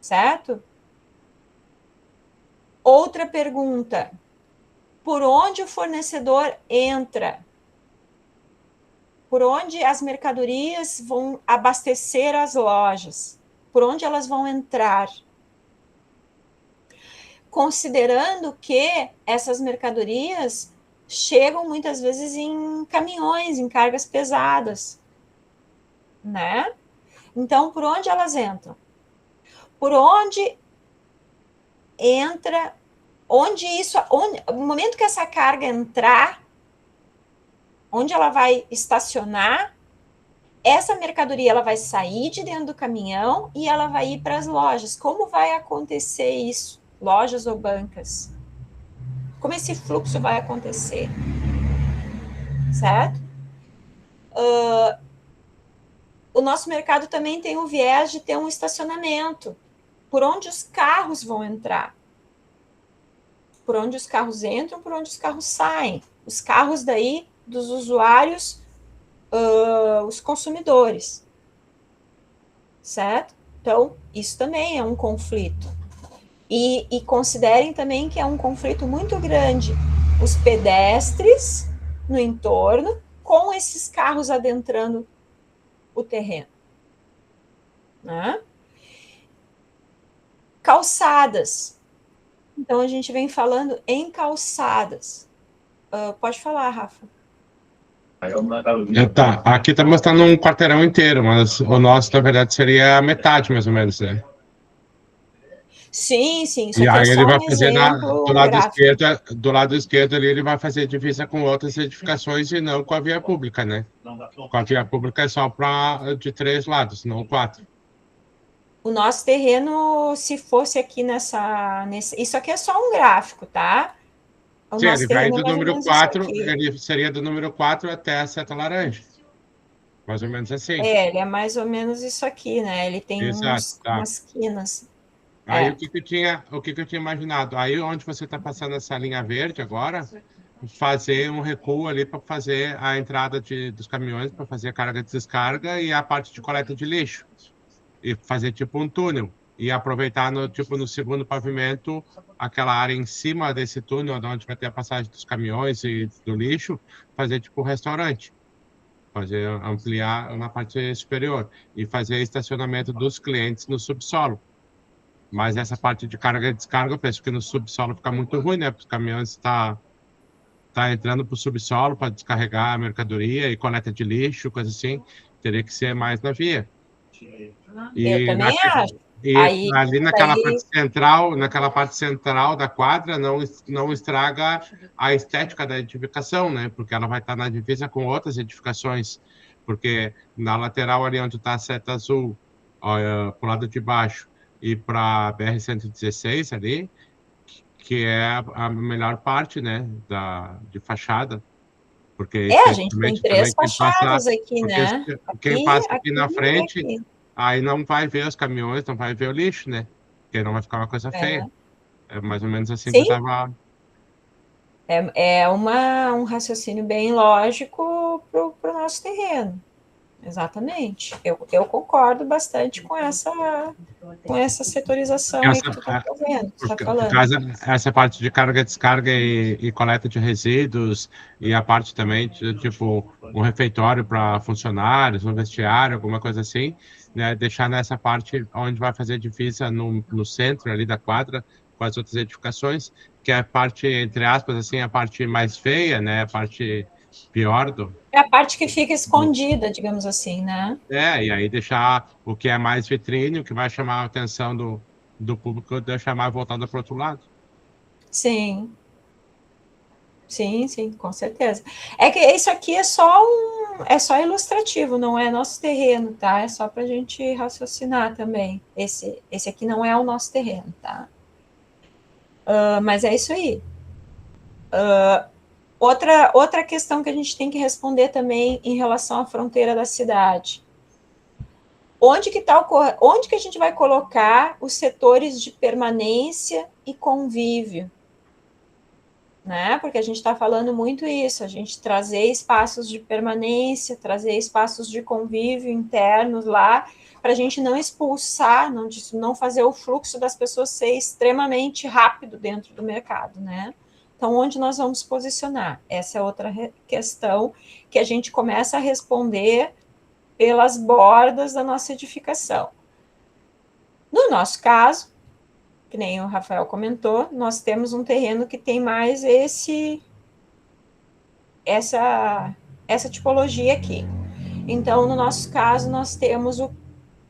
certo? Outra pergunta: por onde o fornecedor entra? Por onde as mercadorias vão abastecer as lojas? Por onde elas vão entrar? Considerando que essas mercadorias chegam muitas vezes em caminhões, em cargas pesadas, né? Então, por onde elas entram? Por onde entra, no momento que essa carga entrar, onde ela vai estacionar, essa mercadoria ela vai sair de dentro do caminhão e ela vai ir para as lojas. Como vai acontecer isso? Lojas ou bancas? Como esse fluxo vai acontecer? Certo? o nosso mercado também tem o viés de ter um estacionamento, por onde os carros vão entrar. Por onde os carros entram, por onde os carros saem. Os carros daí dos usuários, os consumidores. Certo? Então, isso também é um conflito. E considerem também que é um conflito muito grande os pedestres no entorno com esses carros adentrando o terreno. Né? Calçadas. Então, a gente vem falando em calçadas. Pode falar, Rafa. Tá, aqui tá mostrando um quarteirão inteiro, mas o nosso, na verdade, seria a metade, mais ou menos, né? Sim, isso E aqui é aí só ele vai um fazer exemplo, do um lado gráfico. esquerdo, do lado esquerdo ali, ele vai fazer divisa com outras edificações e não com a via pública, né? Com a via pública é só de 3 lados, não 4. O nosso terreno, se fosse aqui isso aqui é só um gráfico, tá? O Sim, nosso ele vai terreno é do mais ou número menos isso 4, aqui. ele seria do número 4 até a seta laranja. Mais ou menos assim. Ele é mais ou menos isso aqui, né? Ele tem Exato, tá. umas quinas. Aí o que eu tinha imaginado? Aí onde você está passando essa linha verde agora, fazer um recuo ali para fazer a entrada dos caminhões, para fazer a carga e descarga e a parte de coleta de lixo. E fazer tipo um túnel. E aproveitar no segundo pavimento, aquela área em cima desse túnel, onde vai ter a passagem dos caminhões e do lixo, fazer tipo um restaurante. Ampliar na parte superior. E fazer estacionamento dos clientes no subsolo. Mas essa parte de carga e descarga, eu penso que no subsolo fica muito ruim, né? Porque os caminhões tá entrando para o subsolo para descarregar a mercadoria e coleta de lixo, coisa assim. Teria que ser mais na via. Eu E, também acho. e Aí, ali naquela parte central da quadra, não estraga a estética da edificação, né? Porque ela vai estar na divisa com outras edificações. Porque na lateral ali onde está a seta azul, para o lado de baixo, e para a BR-116 ali, que é a melhor parte, né, de fachada, porque a gente tem esteticamente também 3 fachadas aqui, porque né? quem Aqui, passa aqui aqui na e frente, aqui. aí não vai ver os caminhões, não vai ver o lixo, né? Porque não vai ficar uma coisa feia. É mais ou menos assim que eu Sim, estava. é um raciocínio bem lógico para o nosso terreno. Exatamente. Eu concordo bastante com essa setorização aí que tu está fazendo, tu está Por falando. causa essa parte de carga, descarga e coleta de resíduos, e a parte também de tipo um refeitório para funcionários, um vestiário, alguma coisa assim, né? Deixar nessa parte onde vai fazer divisa no centro ali da quadra com as outras edificações, que é a parte, entre aspas, assim, a parte mais feia, né? A parte pior É a parte que fica escondida, digamos assim, né? e aí deixar o que é mais vitrine, o que vai chamar a atenção do público, deixar mais voltado para o outro lado. Sim. Sim, com certeza. É que isso aqui é só ilustrativo, não é nosso terreno, tá? É só para a gente raciocinar também. Esse aqui não é o nosso terreno, tá? Mas é isso aí. Outra questão que a gente tem que responder também em relação à fronteira da cidade. Onde que a gente vai colocar os setores de permanência e convívio? Né? Porque a gente está falando muito isso, a gente trazer espaços de permanência, trazer espaços de convívio internos lá, para a gente não expulsar, não fazer o fluxo das pessoas ser extremamente rápido dentro do mercado, né? Então, onde nós vamos posicionar? Essa é outra questão que a gente começa a responder pelas bordas da nossa edificação. No nosso caso, que nem o Rafael comentou, nós temos um terreno que tem mais essa tipologia aqui. Então, no nosso caso, nós temos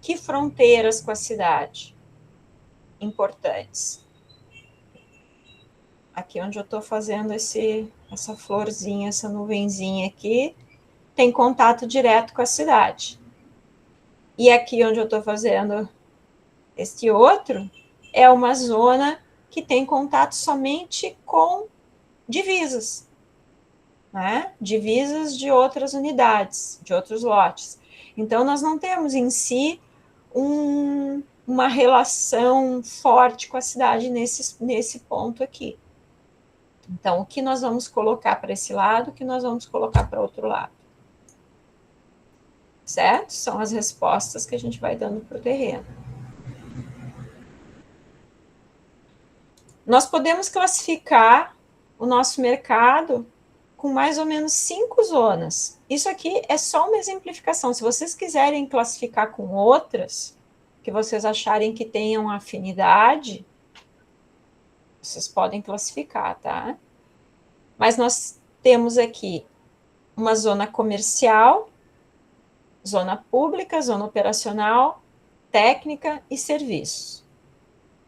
que fronteiras com a cidade importantes. Aqui onde eu estou fazendo essa florzinha, essa nuvenzinha aqui, tem contato direto com a cidade. E aqui onde eu estou fazendo este outro, é uma zona que tem contato somente com divisas. né? Divisas de outras unidades, de outros lotes. Então, nós não temos em si uma relação forte com a cidade nesse ponto aqui. Então, o que nós vamos colocar para esse lado, o que nós vamos colocar para outro lado. Certo? São as respostas que a gente vai dando para o terreno. Nós podemos classificar o nosso mercado com mais ou menos 5 zonas. Isso aqui é só uma exemplificação. Se vocês quiserem classificar com outras, que vocês acharem que tenham afinidade, vocês podem classificar, tá? Mas nós temos aqui uma zona comercial, zona pública, zona operacional, técnica e serviços.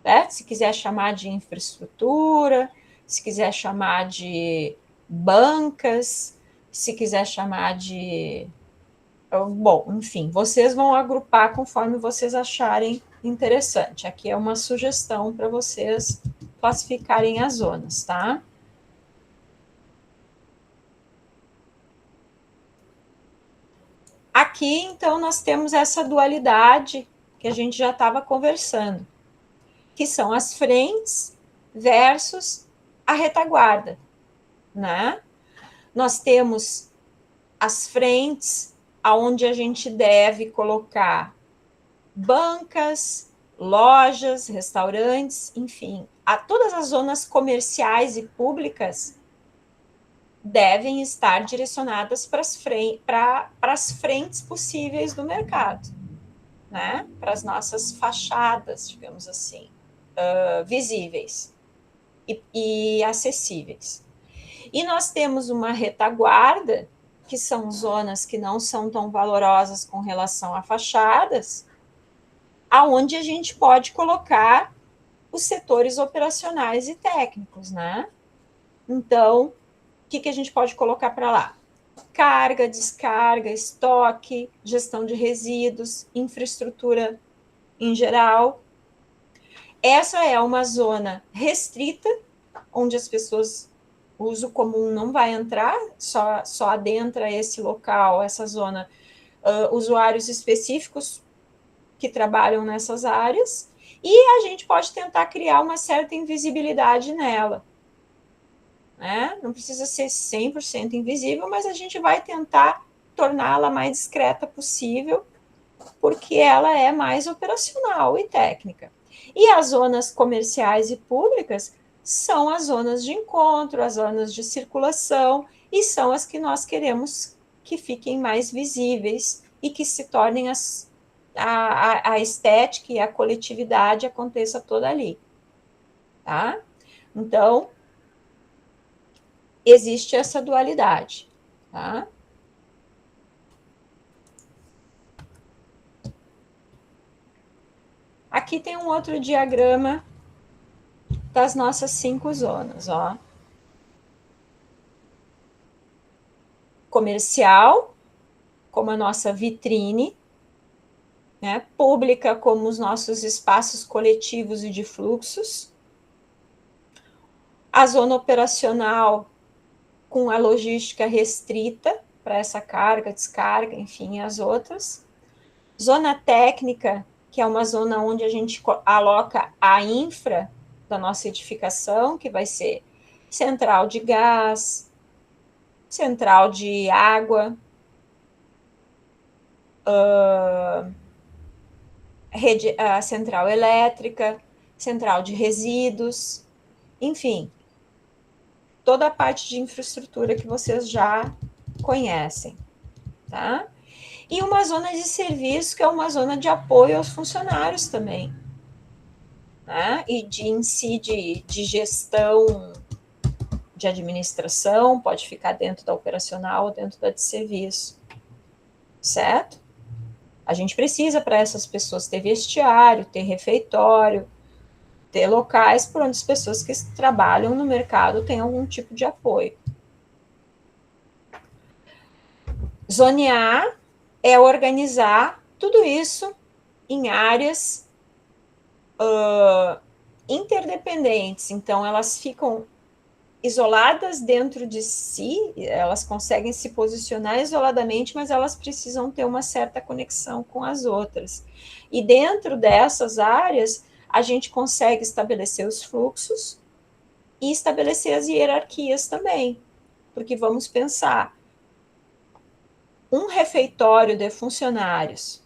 Certo? Se quiser chamar de infraestrutura, se quiser chamar de bancas, se quiser chamar de... Bom, enfim, vocês vão agrupar conforme vocês acharem interessante. Aqui é uma sugestão para vocês classificarem as zonas, tá? Aqui, então, nós temos essa dualidade que a gente já estava conversando, que são as frentes versus a retaguarda, né? Nós temos as frentes aonde a gente deve colocar bancas, lojas, restaurantes, enfim, todas as zonas comerciais e públicas devem estar direcionadas para as frentes possíveis do mercado, né? Para as nossas fachadas, digamos assim, visíveis e acessíveis. E nós temos uma retaguarda, que são zonas que não são tão valorosas com relação a fachadas, aonde a gente pode colocar os setores operacionais e técnicos, né? Então, o que a gente pode colocar para lá? Carga, descarga, estoque, gestão de resíduos, infraestrutura em geral. Essa é uma zona restrita, onde as pessoas, o uso comum não vai entrar, só adentra esse local, essa zona, usuários específicos que trabalham nessas áreas, e a gente pode tentar criar uma certa invisibilidade nela. Né? Não precisa ser 100% invisível, mas a gente vai tentar torná-la mais discreta possível, porque ela é mais operacional e técnica. E as zonas comerciais e públicas são as zonas de encontro, as zonas de circulação, e são as que nós queremos que fiquem mais visíveis e que se tornem a estética e a coletividade aconteça toda ali. Tá? Então, existe essa dualidade. Tá? Aqui tem um outro diagrama das nossas 5 zonas, ó. Comercial, como a nossa vitrine, né? Pública, como os nossos espaços coletivos e de fluxos. A zona operacional, com a logística restrita, para essa carga, descarga, enfim, as outras. Zona técnica, que é uma zona onde a gente aloca a infra da nossa edificação, que vai ser central de gás, central de água, central elétrica, central de resíduos, enfim, toda a parte de infraestrutura que vocês já conhecem, tá? E uma zona de serviço, que é uma zona de apoio aos funcionários também, né? E em si de gestão, de administração, pode ficar dentro da operacional ou dentro da de serviço, certo? A gente precisa, para essas pessoas, ter vestiário, ter refeitório, ter locais por onde as pessoas que trabalham no mercado têm algum tipo de apoio. Zonear é organizar tudo isso em áreas interdependentes. Então, elas ficam isoladas dentro de si, elas conseguem se posicionar isoladamente, mas elas precisam ter uma certa conexão com as outras. E dentro dessas áreas, a gente consegue estabelecer os fluxos e estabelecer as hierarquias também. Porque vamos pensar, um refeitório de funcionários,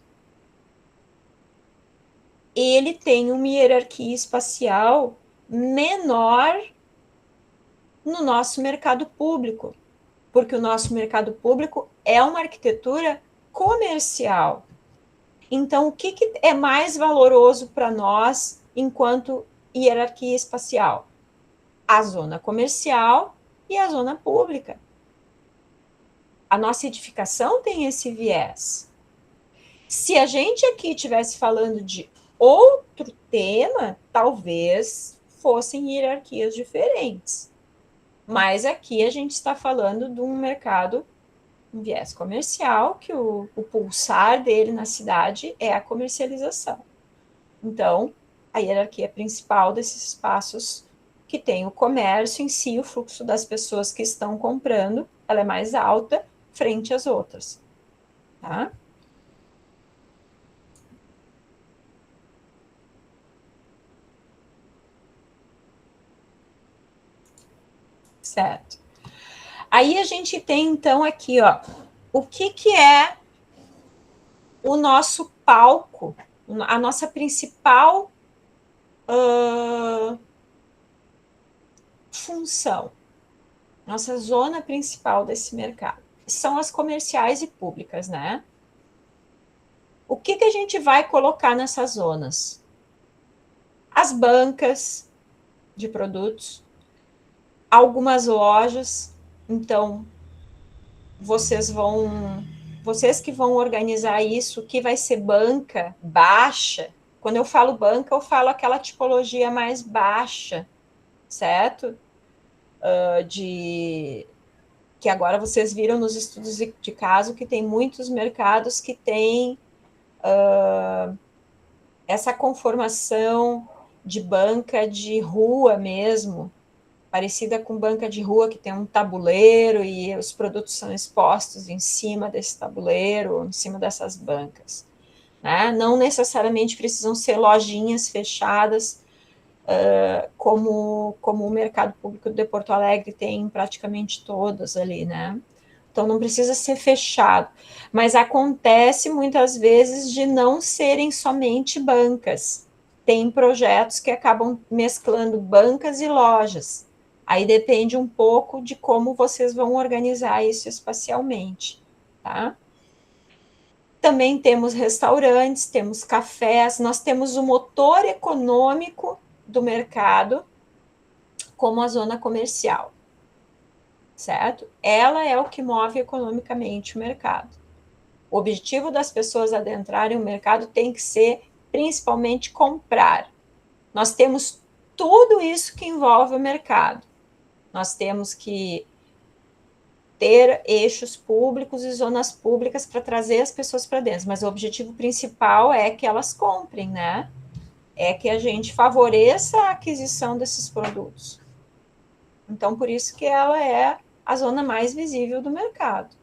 ele tem uma hierarquia espacial menor no nosso mercado público, porque o nosso mercado público é uma arquitetura comercial. Então, o que é mais valoroso para nós enquanto hierarquia espacial? A zona comercial e a zona pública. A nossa edificação tem esse viés. Se a gente aqui estivesse falando de outro tema, talvez fossem hierarquias diferentes. Mas aqui a gente está falando de um mercado, um viés comercial, que o pulsar dele na cidade é a comercialização. Então, a hierarquia principal desses espaços que tem o comércio em si, o fluxo das pessoas que estão comprando, ela é mais alta frente às outras. Tá? Certo. Aí a gente tem, então, aqui, ó, o que é o nosso palco, a nossa principal função, nossa zona principal desse mercado. São as comerciais e públicas, né? O que a gente vai colocar nessas zonas? As bancas de produtos, algumas lojas. Então, vocês que vão organizar isso, que vai ser banca baixa. Quando eu falo banca, eu falo aquela tipologia mais baixa, certo? Que agora vocês viram nos estudos de caso que tem muitos mercados que têm essa conformação de banca de rua mesmo, parecida com banca de rua, que tem um tabuleiro e os produtos são expostos em cima desse tabuleiro, em cima dessas bancas. Né? Não necessariamente precisam ser lojinhas fechadas, como o mercado público de Porto Alegre tem praticamente todas ali, né? Então, não precisa ser fechado. Mas acontece muitas vezes de não serem somente bancas. Tem projetos que acabam mesclando bancas e lojas. Aí depende um pouco de como vocês vão organizar isso espacialmente, tá? Também temos restaurantes, temos cafés, nós temos o motor econômico do mercado como a zona comercial, certo? Ela é o que move economicamente o mercado. O objetivo das pessoas adentrarem o mercado tem que ser principalmente comprar. Nós temos tudo isso que envolve o mercado. Nós temos que ter eixos públicos e zonas públicas para trazer as pessoas para dentro, mas o objetivo principal é que elas comprem, né? É que a gente favoreça a aquisição desses produtos. Então, por isso que ela é a zona mais visível do mercado.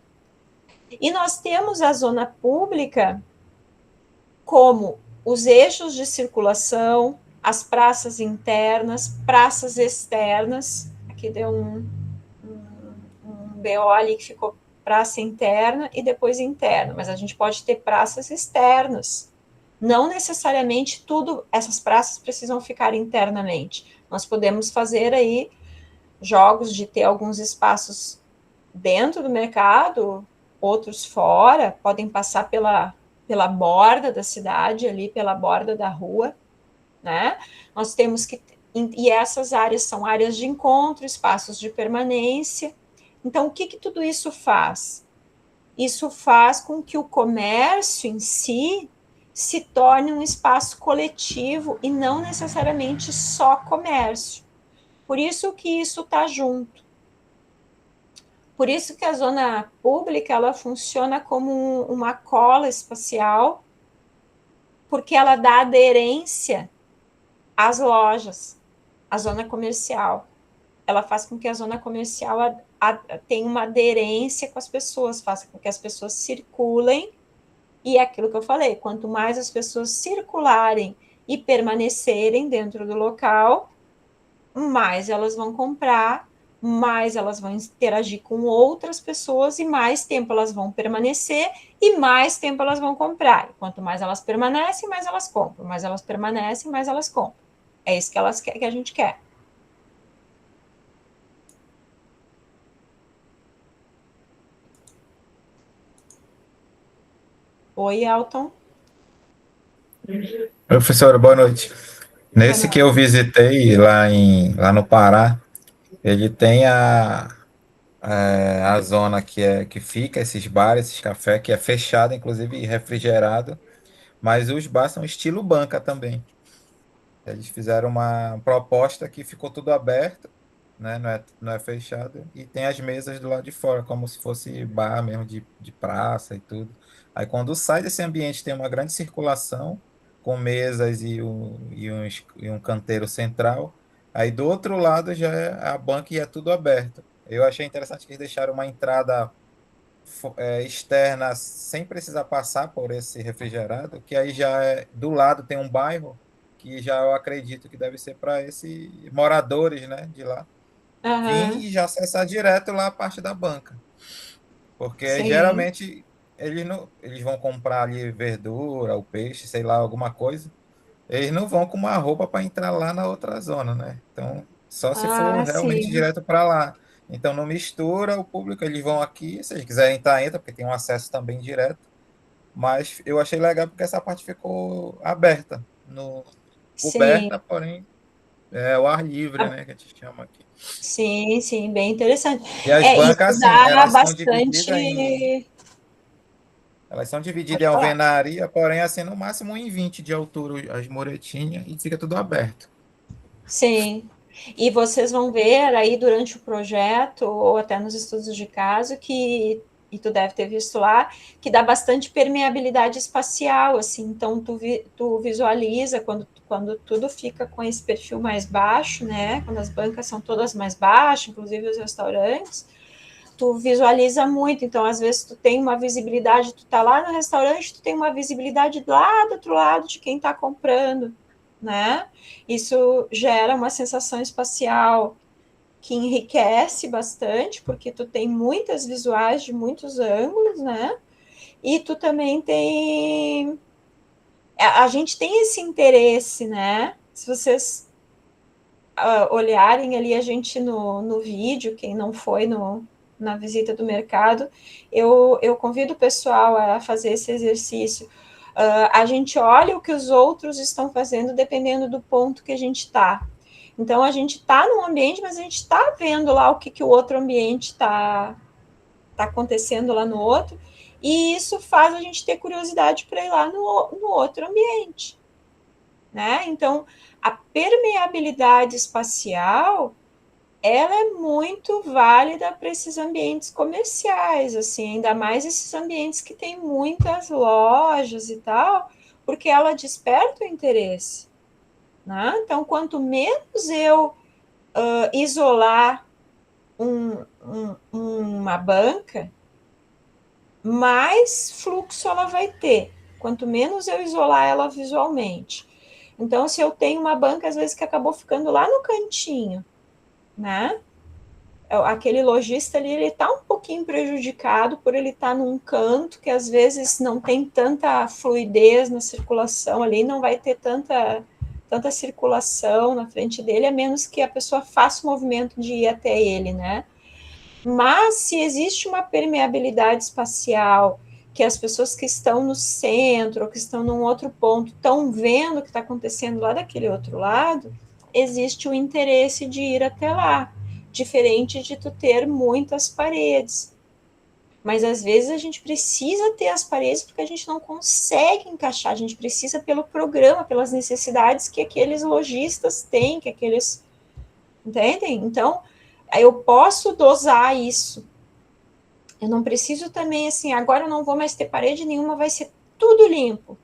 E nós temos a zona pública como os eixos de circulação, as praças internas, praças externas. Aqui deu um BO ali que ficou praça interna e depois interna, mas a gente pode ter praças externas. Não necessariamente essas praças precisam ficar internamente. Nós podemos fazer aí jogos de ter alguns espaços dentro do mercado, outros fora, podem passar pela borda da cidade, ali pela borda da rua, né? Nós temos que... E essas áreas são áreas de encontro, espaços de permanência. Então, o que tudo isso faz? Isso faz com que o comércio em si se torne um espaço coletivo e não necessariamente só comércio. Por isso que isso está junto. Por isso que a zona pública ela funciona como uma cola espacial, porque ela dá aderência às lojas, à zona comercial. ela faz com que a zona comercial tenha uma aderência com as pessoas, faça com que as pessoas circulem, e é aquilo que eu falei, quanto mais as pessoas circularem e permanecerem dentro do local, mais elas vão comprar, mais elas vão interagir com outras pessoas e mais tempo elas vão permanecer e mais tempo elas vão comprar. E quanto mais elas permanecem, mais elas compram. Mais elas permanecem, mais elas compram. É isso que que a gente quer. Oi, Elton. Professora, boa noite. Boa Nesse que eu noite. visitei lá no Pará, ele tem a zona que fica, esses bares, esses cafés, que é fechado, inclusive refrigerado, mas os bares são estilo banca também. Eles fizeram uma proposta que ficou tudo aberto, né? Não é fechado, e tem as mesas do lado de fora, como se fosse bar mesmo de praça e tudo. Aí quando sai desse ambiente tem uma grande circulação, com mesas e um canteiro central. Aí do outro lado já é a banca e é tudo aberto. Eu achei interessante que eles deixaram uma entrada externa sem precisar passar por esse refrigerado, que aí já do lado tem um bairro que já eu acredito que deve ser para esses moradores, né, de lá, vir Uhum. e já acessar direto lá a parte da banca. Porque Sim. geralmente eles vão comprar ali verdura, o peixe, sei lá, alguma coisa. Eles não vão com uma roupa para entrar lá na outra zona, né? Então, só se for Ah, realmente sim. direto para lá. Então, não mistura o público, eles vão aqui, se eles quiserem entrar, entra, porque tem um acesso também direto. Mas eu achei legal porque essa parte ficou aberta, Sim. coberta, porém é o ar livre, né, que a gente chama aqui. Sim, sim, bem interessante. E as É, isso bancas, assim, dá bastante. elas são divididas Pode em falar. alvenaria, porém, assim, no máximo 1,20 de altura as muretinhas e fica tudo aberto. Sim. E vocês vão ver aí durante o projeto, ou até nos estudos de caso, e tu deve ter visto lá, que dá bastante permeabilidade espacial, assim, então tu visualiza quando tudo fica com esse perfil mais baixo, né, quando as bancas são todas mais baixas, inclusive os restaurantes, tu visualiza muito, então às vezes tu tem uma visibilidade, tu tá lá no restaurante, tu tem uma visibilidade lá do outro lado de quem tá comprando, né? Isso gera uma sensação espacial que enriquece bastante, porque tu tem muitas visuais de muitos ângulos, né? E tu também tem. A gente tem esse interesse, né? Se vocês olharem ali a gente no vídeo, quem não foi na visita do mercado, eu convido o pessoal a fazer esse exercício. A gente olha o que os outros estão fazendo dependendo do ponto que a gente está. Então, a gente está num ambiente, mas a gente está vendo lá o que o outro ambiente está acontecendo lá no outro, e isso faz a gente ter curiosidade para ir lá no outro ambiente. Né? Então, a permeabilidade espacial ela é muito válida para esses ambientes comerciais, assim, ainda mais esses ambientes que tem muitas lojas e tal, porque ela desperta o interesse. Né? Então, quanto menos eu isolar uma banca, mais fluxo ela vai ter. Quanto menos eu isolar ela visualmente. Então, se eu tenho uma banca, às vezes, que acabou ficando lá no cantinho, né? Aquele lojista ali, ele está um pouquinho prejudicado por ele estar num canto que às vezes não tem tanta fluidez na circulação ali, não vai ter tanta circulação na frente dele, a menos que a pessoa faça o movimento de ir até ele, né? Mas se existe uma permeabilidade espacial, que as pessoas que estão no centro ou que estão num outro ponto estão vendo o que está acontecendo lá daquele outro lado, existe o interesse de ir até lá, diferente de tu ter muitas paredes. Mas às vezes a gente precisa ter as paredes porque a gente não consegue encaixar, a gente precisa pelo programa, pelas necessidades que aqueles lojistas têm, que aqueles. Entendem? Então, eu posso dosar isso. Eu não preciso também, assim, agora eu não vou mais ter parede nenhuma, vai ser tudo limpo.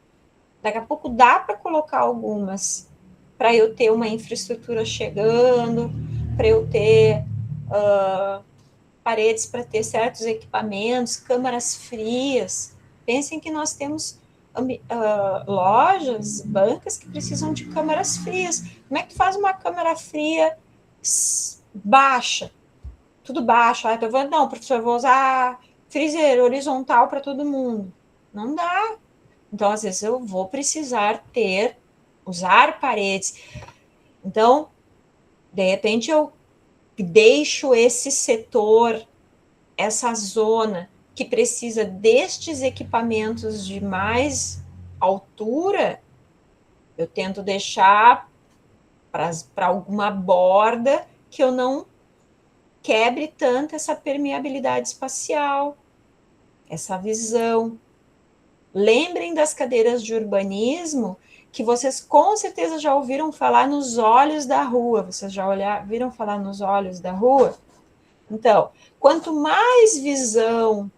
Daqui a pouco dá para colocar algumas, para eu ter uma infraestrutura chegando, para eu ter paredes para ter certos equipamentos, câmaras frias. Pensem que nós temos lojas, bancas que precisam de câmaras frias. Como é que tu faz uma câmara fria baixa? Tudo baixo. Não, professor, eu vou usar freezer horizontal para todo mundo. Não dá. Então, às vezes, eu vou precisar usar paredes. Então, de repente, eu deixo esse setor, essa zona que precisa destes equipamentos de mais altura, eu tento deixar para alguma borda que eu não quebre tanto essa permeabilidade espacial, essa visão. Lembrem das cadeiras de urbanismo, que vocês com certeza já ouviram falar nos olhos da rua. Vocês já viram falar nos olhos da rua? Então, quanto mais visão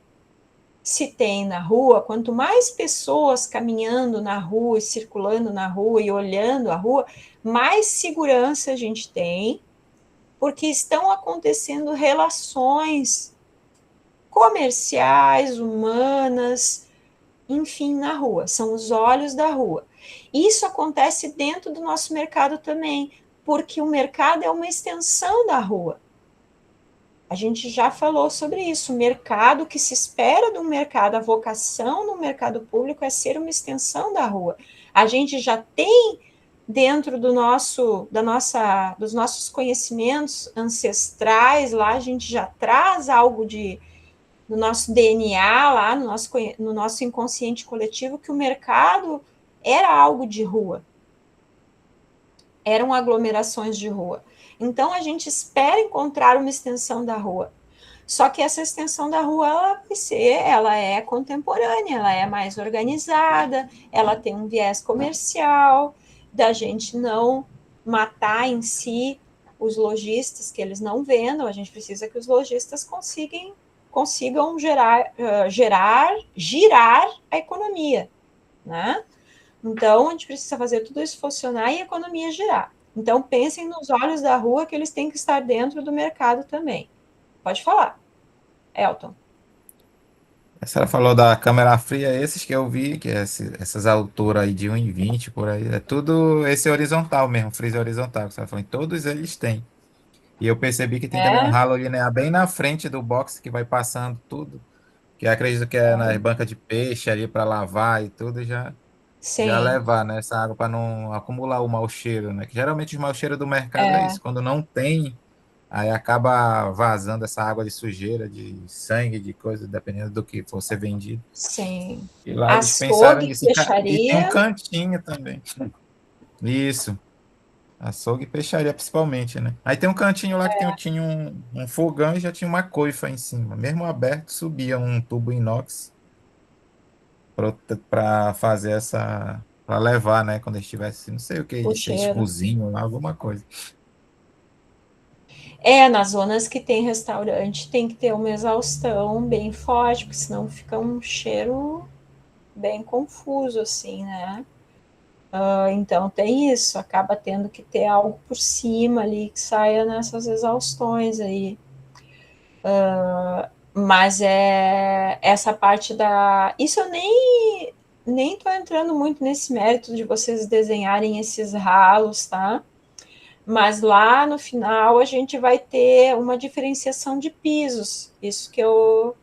se tem na rua, quanto mais pessoas caminhando na rua, e circulando na rua e olhando a rua, mais segurança a gente tem, porque estão acontecendo relações comerciais, humanas, enfim, na rua. São os olhos da rua. Isso acontece dentro do nosso mercado também, porque o mercado é uma extensão da rua. A gente já falou sobre isso. O mercado, que se espera do mercado, a vocação no mercado público é ser uma extensão da rua. A gente já tem dentro dos nossos conhecimentos ancestrais, lá a gente já traz algo no nosso DNA, lá no nosso inconsciente coletivo, que o mercado era algo de rua. Eram aglomerações de rua. Então, a gente espera encontrar uma extensão da rua. Só que essa extensão da rua, ela é contemporânea, ela é mais organizada, ela tem um viés comercial, da gente não matar em si os lojistas, que eles não vendam, a gente precisa que os lojistas consigam girar a economia, né? Então, a gente precisa fazer tudo isso funcionar e a economia girar. Então, pensem nos olhos da rua, que eles têm que estar dentro do mercado também. Pode falar, Elton. A senhora falou da câmera fria, esses que eu vi, que é essas alturas aí de 1,20 por aí, é tudo esse horizontal mesmo, freezer horizontal, que a senhora falou, todos eles têm. E eu percebi que tem também um ralo linear bem na frente do box que vai passando tudo, que eu acredito que é nas bancas de peixe ali para lavar e tudo, já Sim. levar, né, essa água para não acumular o mau cheiro, né? Que geralmente o mau cheiro do mercado é isso, quando não tem, aí acaba vazando essa água de sujeira, de sangue, de coisa, dependendo do que for ser vendido. Sim. E lá eles pensaram Açougue, nisso. E tem um peixaria. cantinho também. Isso. Açougue e peixaria, principalmente, né? Aí tem um cantinho lá que tinha um fogão e já tinha uma coifa em cima. Mesmo aberto, subia um tubo inox para fazer essa. Para levar, né? Quando estivesse, não sei o que, O de seis cheiro. cozinham lá, alguma coisa. Nas zonas que tem restaurante tem que ter uma exaustão bem forte, porque senão fica um cheiro bem confuso, assim, né? Então tem isso, acaba tendo que ter algo por cima ali que saia nessas exaustões aí. Mas essa parte da... Isso eu nem tô entrando muito nesse mérito de vocês desenharem esses ralos, tá? Mas lá no final a gente vai ter uma diferenciação de pisos. Isso que eu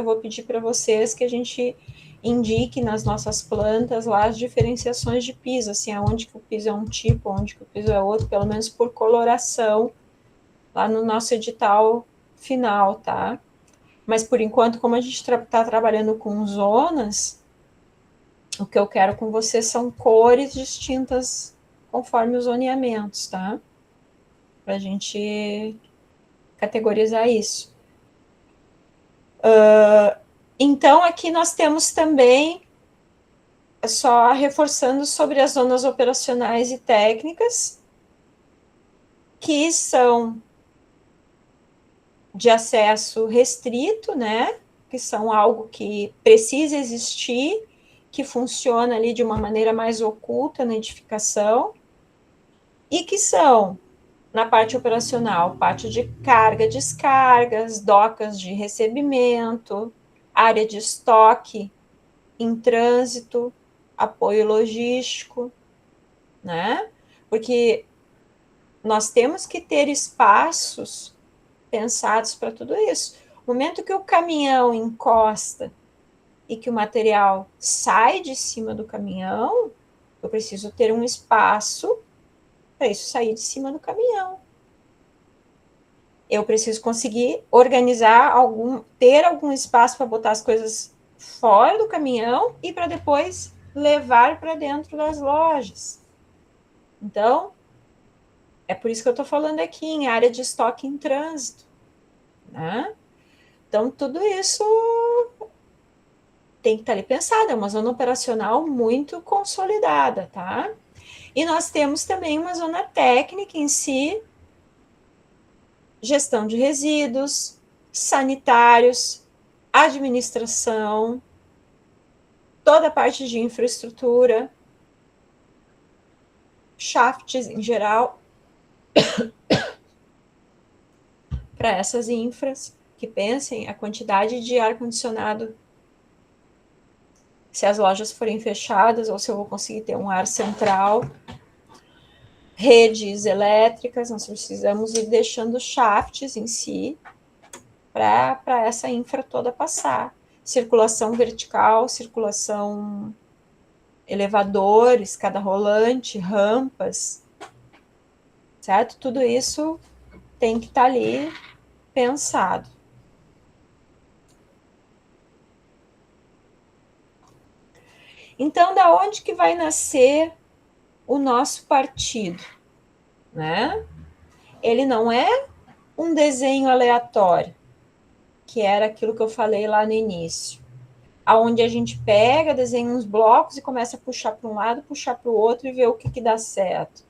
vou pedir para vocês, que a gente indique nas nossas plantas lá as diferenciações de piso, assim, aonde que o piso é um tipo, onde que o piso é outro, pelo menos por coloração, lá no nosso edital final, tá? Mas por enquanto, como a gente está trabalhando com zonas, o que eu quero com vocês são cores distintas conforme os zoneamentos, tá? Para a gente categorizar isso. Então, aqui nós temos também, só reforçando sobre as zonas operacionais e técnicas, que são de acesso restrito, né? Que são algo que precisa existir, que funciona ali de uma maneira mais oculta na edificação, e que são na parte operacional, parte de carga, descargas, docas de recebimento, área de estoque em trânsito, apoio logístico, né? Porque nós temos que ter espaços pensados para tudo isso. No momento que o caminhão encosta e que o material sai de cima do caminhão, eu preciso ter um espaço para isso sair de cima do caminhão. Eu preciso conseguir organizar ter algum espaço para botar as coisas fora do caminhão e para depois levar para dentro das lojas. Então, é por isso que eu estou falando aqui em área de estoque em trânsito, né? Então, tudo isso tem que estar ali pensado, é uma zona operacional muito consolidada, tá? E nós temos também uma zona técnica em si, gestão de resíduos, sanitários, administração, toda a parte de infraestrutura, shafts em geral, para essas infras, que pensem a quantidade de ar-condicionado, se as lojas forem fechadas, ou se eu vou conseguir ter um ar central, redes elétricas, nós precisamos ir deixando shafts em si, para essa infra toda passar. Circulação vertical, circulação elevadores, escada rolante, rampas, certo? Tudo isso tem que estar ali pensado. Então, da onde que vai nascer o nosso partido, né? Ele não é um desenho aleatório, que era aquilo que eu falei lá no início, aonde a gente pega, desenha uns blocos e começa a puxar para um lado, puxar para o outro e ver o que dá certo.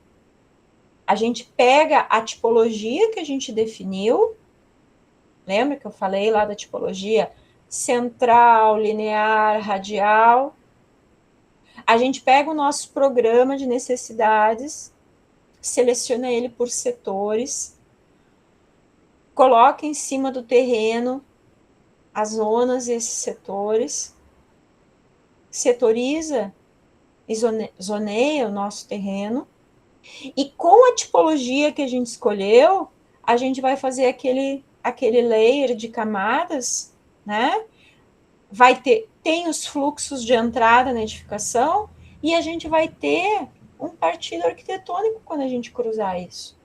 A gente pega a tipologia que a gente definiu, lembra que eu falei lá da tipologia central, linear, radial? A gente pega o nosso programa de necessidades, seleciona ele por setores, coloca em cima do terreno as zonas e esses setores, setoriza e zoneia o nosso terreno, e com a tipologia que a gente escolheu, a gente vai fazer aquele layer de camadas, né? Tem os fluxos de entrada na edificação, e a gente vai ter um partido arquitetônico quando a gente cruzar isso.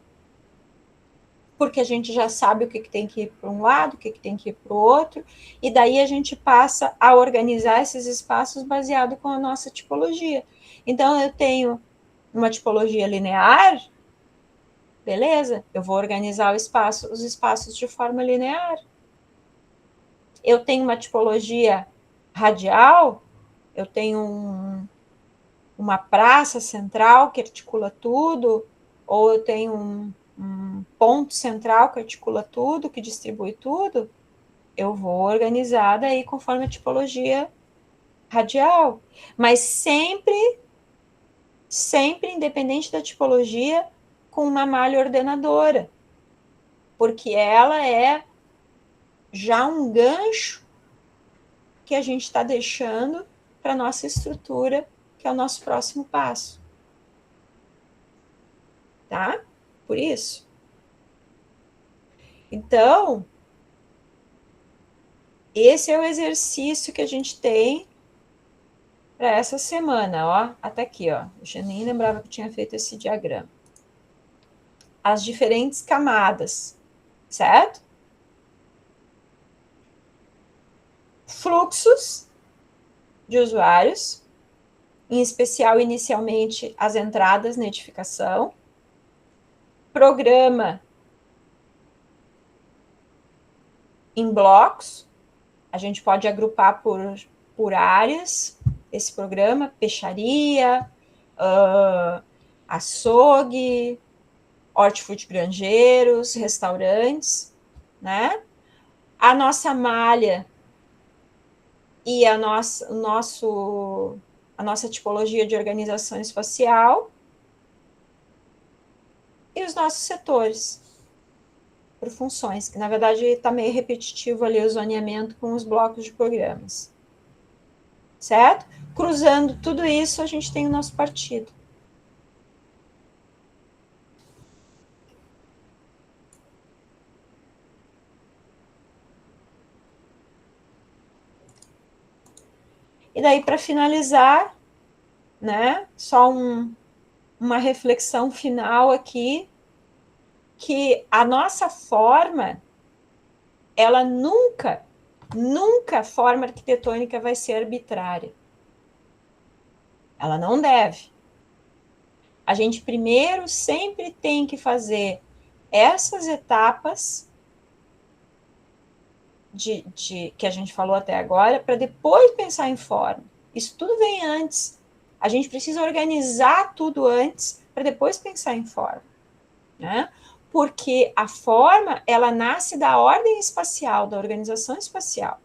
Porque a gente já sabe o que tem que ir para um lado, o que tem que ir para o outro, e daí a gente passa a organizar esses espaços baseado com a nossa tipologia. Então, eu tenho uma tipologia linear, beleza, eu vou organizar os espaços de forma linear. Eu tenho uma tipologia radial, eu tenho uma praça central que articula tudo, ou eu tenho um ponto central que articula tudo, que distribui tudo, eu vou organizar daí conforme a tipologia radial. Mas sempre, independente da tipologia, com uma malha ordenadora, porque ela é já um gancho que a gente está deixando para a nossa estrutura, que é o nosso próximo passo. Tá? Por isso. Então, esse é o exercício que a gente tem para essa semana, ó. Até aqui, ó. Eu já nem lembrava que eu tinha feito esse diagrama. As diferentes camadas, certo? Fluxos de usuários, em especial, inicialmente, as entradas na edificação. Programa em blocos. A gente pode agrupar por áreas esse programa, peixaria, açougue, hortifruti granjeiros, restaurantes, né? A nossa malha e a nossa tipologia de organização espacial. e os nossos setores por funções, que na verdade está meio repetitivo ali o zoneamento com os blocos de programas. Certo? Cruzando tudo isso, a gente tem o nosso partido. E daí, para finalizar, né, só uma reflexão final aqui, que a nossa forma, ela nunca a forma arquitetônica vai ser arbitrária. Ela não deve. A gente primeiro sempre tem que fazer essas etapas que a gente falou até agora, para depois pensar em forma. Isso tudo vem antes. A gente precisa organizar tudo antes, para depois pensar em forma. Né? Porque a forma, ela nasce da ordem espacial, da organização espacial.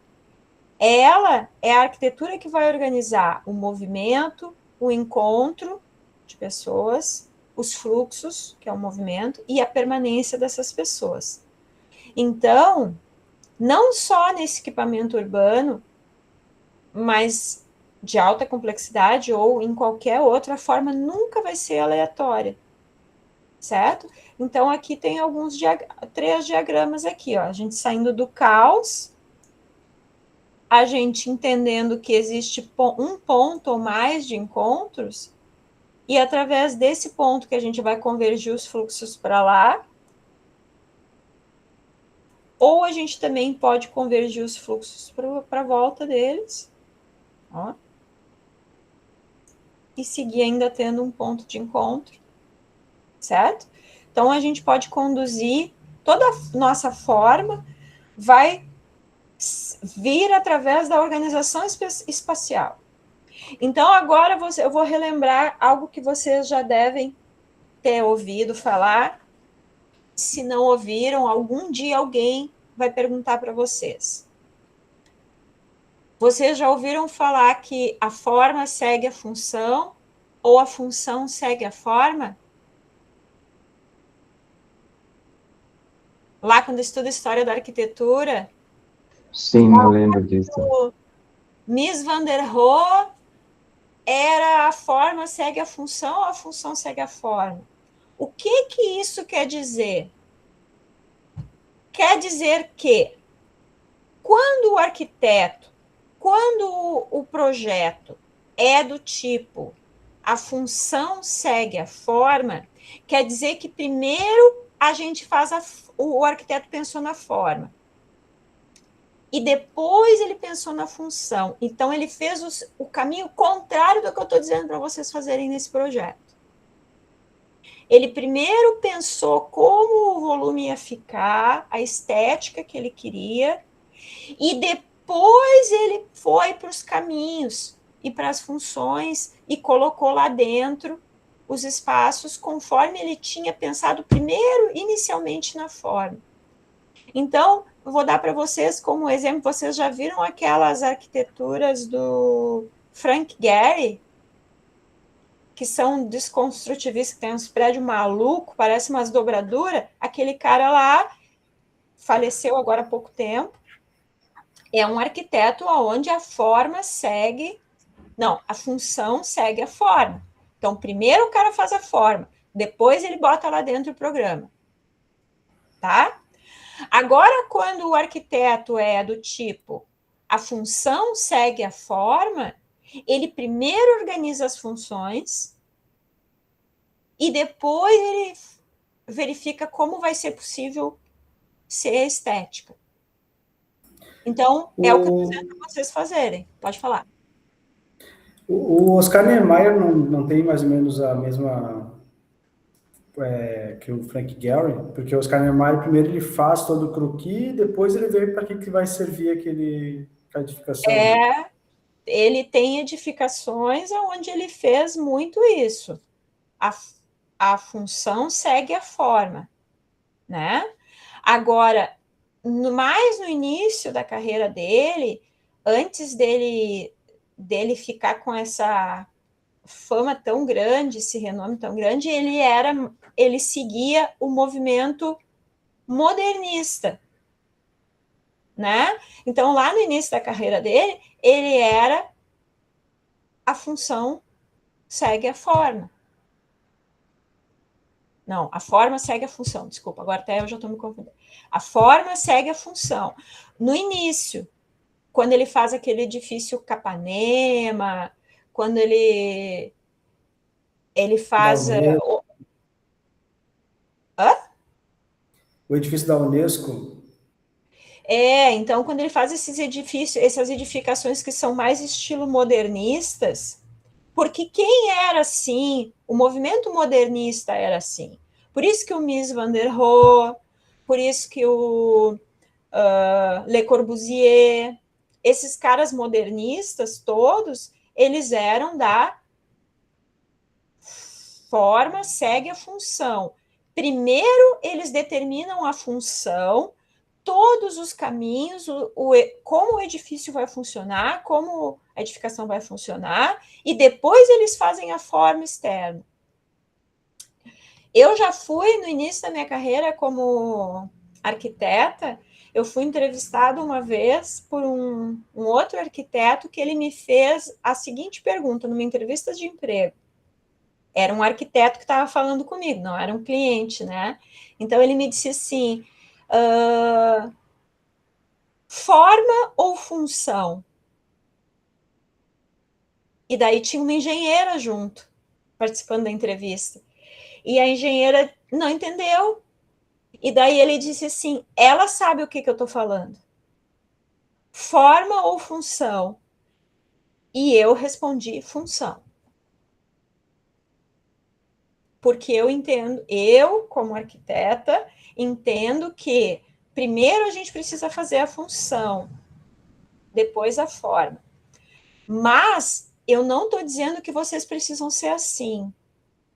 Ela é a arquitetura que vai organizar o movimento, o encontro de pessoas, os fluxos, que é o movimento, e a permanência dessas pessoas. Então, não só nesse equipamento urbano, mas de alta complexidade ou em qualquer outra forma, nunca vai ser aleatória. Certo? Então, aqui tem alguns 3 diagramas aqui, ó. A gente saindo do caos, a gente entendendo que existe um ponto ou mais de encontros, e através desse ponto que a gente vai convergir os fluxos para lá, ou a gente também pode convergir os fluxos para a volta deles, ó, e seguir ainda tendo um ponto de encontro, certo? Então, a gente pode conduzir toda a nossa forma, vai vir através da organização espacial. Então, agora eu vou relembrar algo que vocês já devem ter ouvido falar. Se não ouviram, algum dia alguém vai perguntar para vocês. Vocês já ouviram falar que a forma segue a função ou a função segue a forma? Lá, quando estuda história da arquitetura... Sim, eu lembro disso. Mies van der Rohe era a forma segue a função ou a função segue a forma? O que isso quer dizer? Quer dizer que quando o arquiteto, quando o projeto é do tipo a função segue a forma, quer dizer que primeiro a gente faz o arquiteto pensou na forma. E depois ele pensou na função. Então, ele fez o caminho contrário do que eu estou dizendo para vocês fazerem nesse projeto. Ele primeiro pensou como o volume ia ficar, a estética que ele queria, e depois ele foi para os caminhos e para as funções e colocou lá dentro os espaços conforme ele tinha pensado primeiro, inicialmente, na forma. Então, eu vou dar para vocês como exemplo, vocês já viram aquelas arquiteturas do Frank Gehry, que são desconstrutivistas, que tem uns prédios malucos, parece umas dobraduras? Aquele cara lá faleceu agora há pouco tempo, é um arquiteto onde a forma segue... Não, a função segue a forma. Então, primeiro o cara faz a forma, depois ele bota lá dentro o programa. Tá? Agora, quando o arquiteto é do tipo a função segue a forma, ele primeiro organiza as funções e depois ele verifica como vai ser possível ser estética. Então, é o que eu estou dizendo para vocês fazerem. Pode falar. O Oscar Niemeyer não tem mais ou menos a mesma que o Frank Gehry, porque o Oscar Niemeyer primeiro ele faz todo o croquis, depois ele vê para que vai servir aquela edificação. Ele tem edificações onde ele fez muito isso. A função segue a forma, né? Agora, mais no início da carreira dele, antes dele ficar com essa fama tão grande, esse renome tão grande, ele seguia o movimento modernista, né? Então, lá no início da carreira dele, ele era a função segue a forma. Não, a forma segue a função, desculpa, agora até eu já estou me confundindo. A forma segue a função. No início, quando ele faz aquele edifício Capanema, quando ele faz... O edifício da Unesco. Então, quando ele faz esses edifícios, essas edificações que são mais estilo modernistas, porque quem era assim, o movimento modernista era assim. Por isso que o Mies van der Rohe, por isso que o Le Corbusier, esses caras modernistas todos, eles eram da forma segue a função. Primeiro, eles determinam a função, todos os caminhos, como o edifício vai funcionar, como a edificação vai funcionar, e depois eles fazem a forma externa. Eu já fui, no início da minha carreira como arquiteta, eu fui entrevistada uma vez por um outro arquiteto que ele me fez a seguinte pergunta, numa entrevista de emprego. Era um arquiteto que estava falando comigo, não era um cliente, né? Então, ele me disse assim, forma ou função? E daí tinha uma engenheira junto, participando da entrevista. E a engenheira não entendeu. E daí ele disse assim, ela sabe o que eu estou falando. Forma ou função? E eu respondi, função. Porque eu entendo, eu, como arquiteta, entendo que primeiro a gente precisa fazer a função, depois a forma. Mas eu não estou dizendo que vocês precisam ser assim,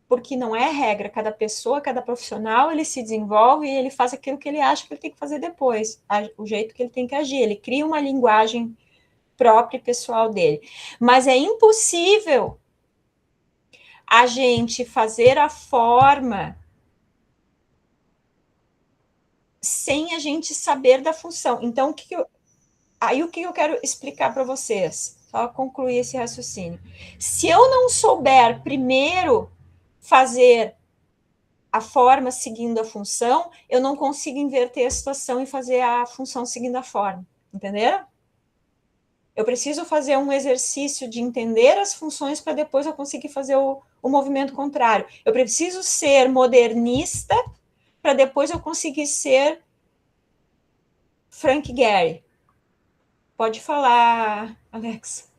porque não é regra. Cada pessoa, cada profissional, ele se desenvolve e ele faz aquilo que ele acha que ele tem que fazer depois, o jeito que ele tem que agir. Ele cria uma linguagem própria e pessoal dele. Mas é impossível a gente fazer a forma sem a gente saber da função. Então, o que eu quero explicar para vocês? Só concluir esse raciocínio. Se eu não souber primeiro fazer a forma seguindo a função, eu não consigo inverter a situação e fazer a função seguindo a forma. Entenderam? Eu preciso fazer um exercício de entender as funções para depois eu conseguir fazer o movimento contrário. Eu preciso ser modernista para depois eu conseguir ser Frank Gehry. Pode falar, Alex.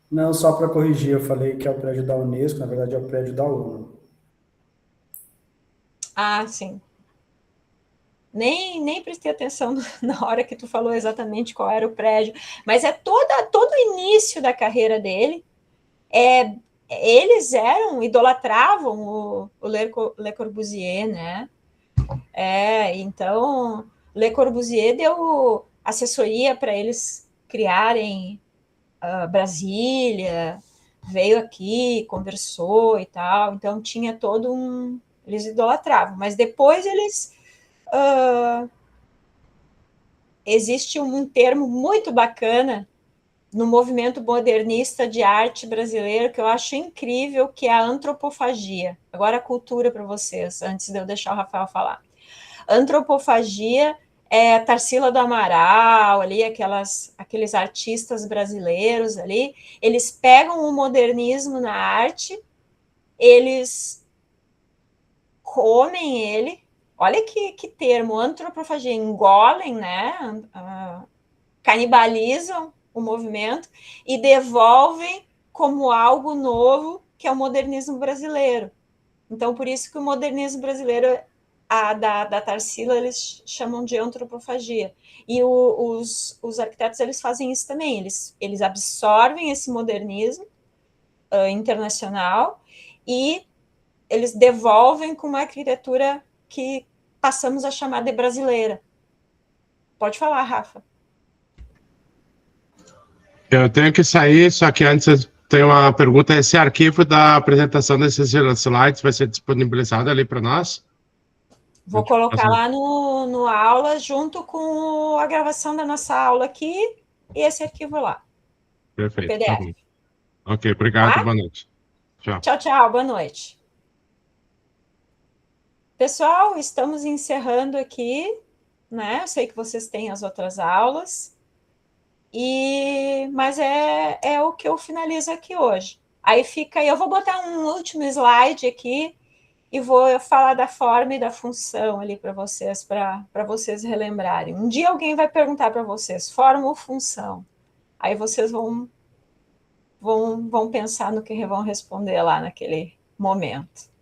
Não, só para corrigir, eu falei que é o prédio da Unesco, na verdade é o prédio da ONU. Ah, sim. Nem prestei atenção na hora que tu falou exatamente qual era o prédio, mas é todo o início da carreira dele. Eles idolatravam o Le Corbusier, né? Então, Le Corbusier deu assessoria para eles criarem Brasília, veio aqui, conversou e tal, então tinha todo eles idolatravam, mas depois eles existe um termo muito bacana no movimento modernista de arte brasileiro que eu acho incrível, que é a antropofagia. Agora a cultura para vocês, antes de eu deixar o Rafael falar. Antropofagia é Tarsila do Amaral, ali, aqueles artistas brasileiros ali, eles pegam o modernismo na arte, eles comem ele, olha que termo, antropofagia, engolem, né, canibalizam o movimento e devolvem como algo novo, que é o modernismo brasileiro. Então, por isso que o modernismo brasileiro, da Tarsila, eles chamam de antropofagia. E os arquitetos, eles fazem isso também, eles absorvem esse modernismo internacional e eles devolvem com uma arquitetura que passamos a chamar de brasileira. Pode falar, Rafa. Eu tenho que sair, só que antes tem uma pergunta, esse arquivo da apresentação desses slides vai ser disponibilizado ali para nós? Vou colocar lá no aula, junto com a gravação da nossa aula aqui, e esse arquivo lá. Perfeito. PDF. Tá bom. Ok, obrigado, Tá? boa noite. Tchau. Tchau, tchau, boa noite. Pessoal, estamos encerrando aqui, né? Eu sei que vocês têm as outras aulas, mas é o que eu finalizo aqui hoje. Aí fica, eu vou botar um último slide aqui e vou falar da forma e da função ali para vocês relembrarem. Um dia alguém vai perguntar para vocês, forma ou função? Aí vocês vão pensar no que vão responder lá naquele momento.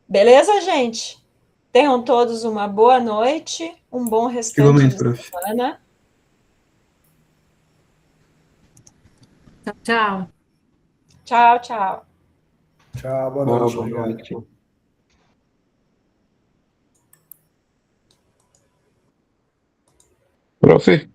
Beleza, gente? Tenham todos uma boa noite, um bom restante de semana. Tchau. Tchau, tchau. Tchau, boa noite. Boa Obrigado. noite. Profe,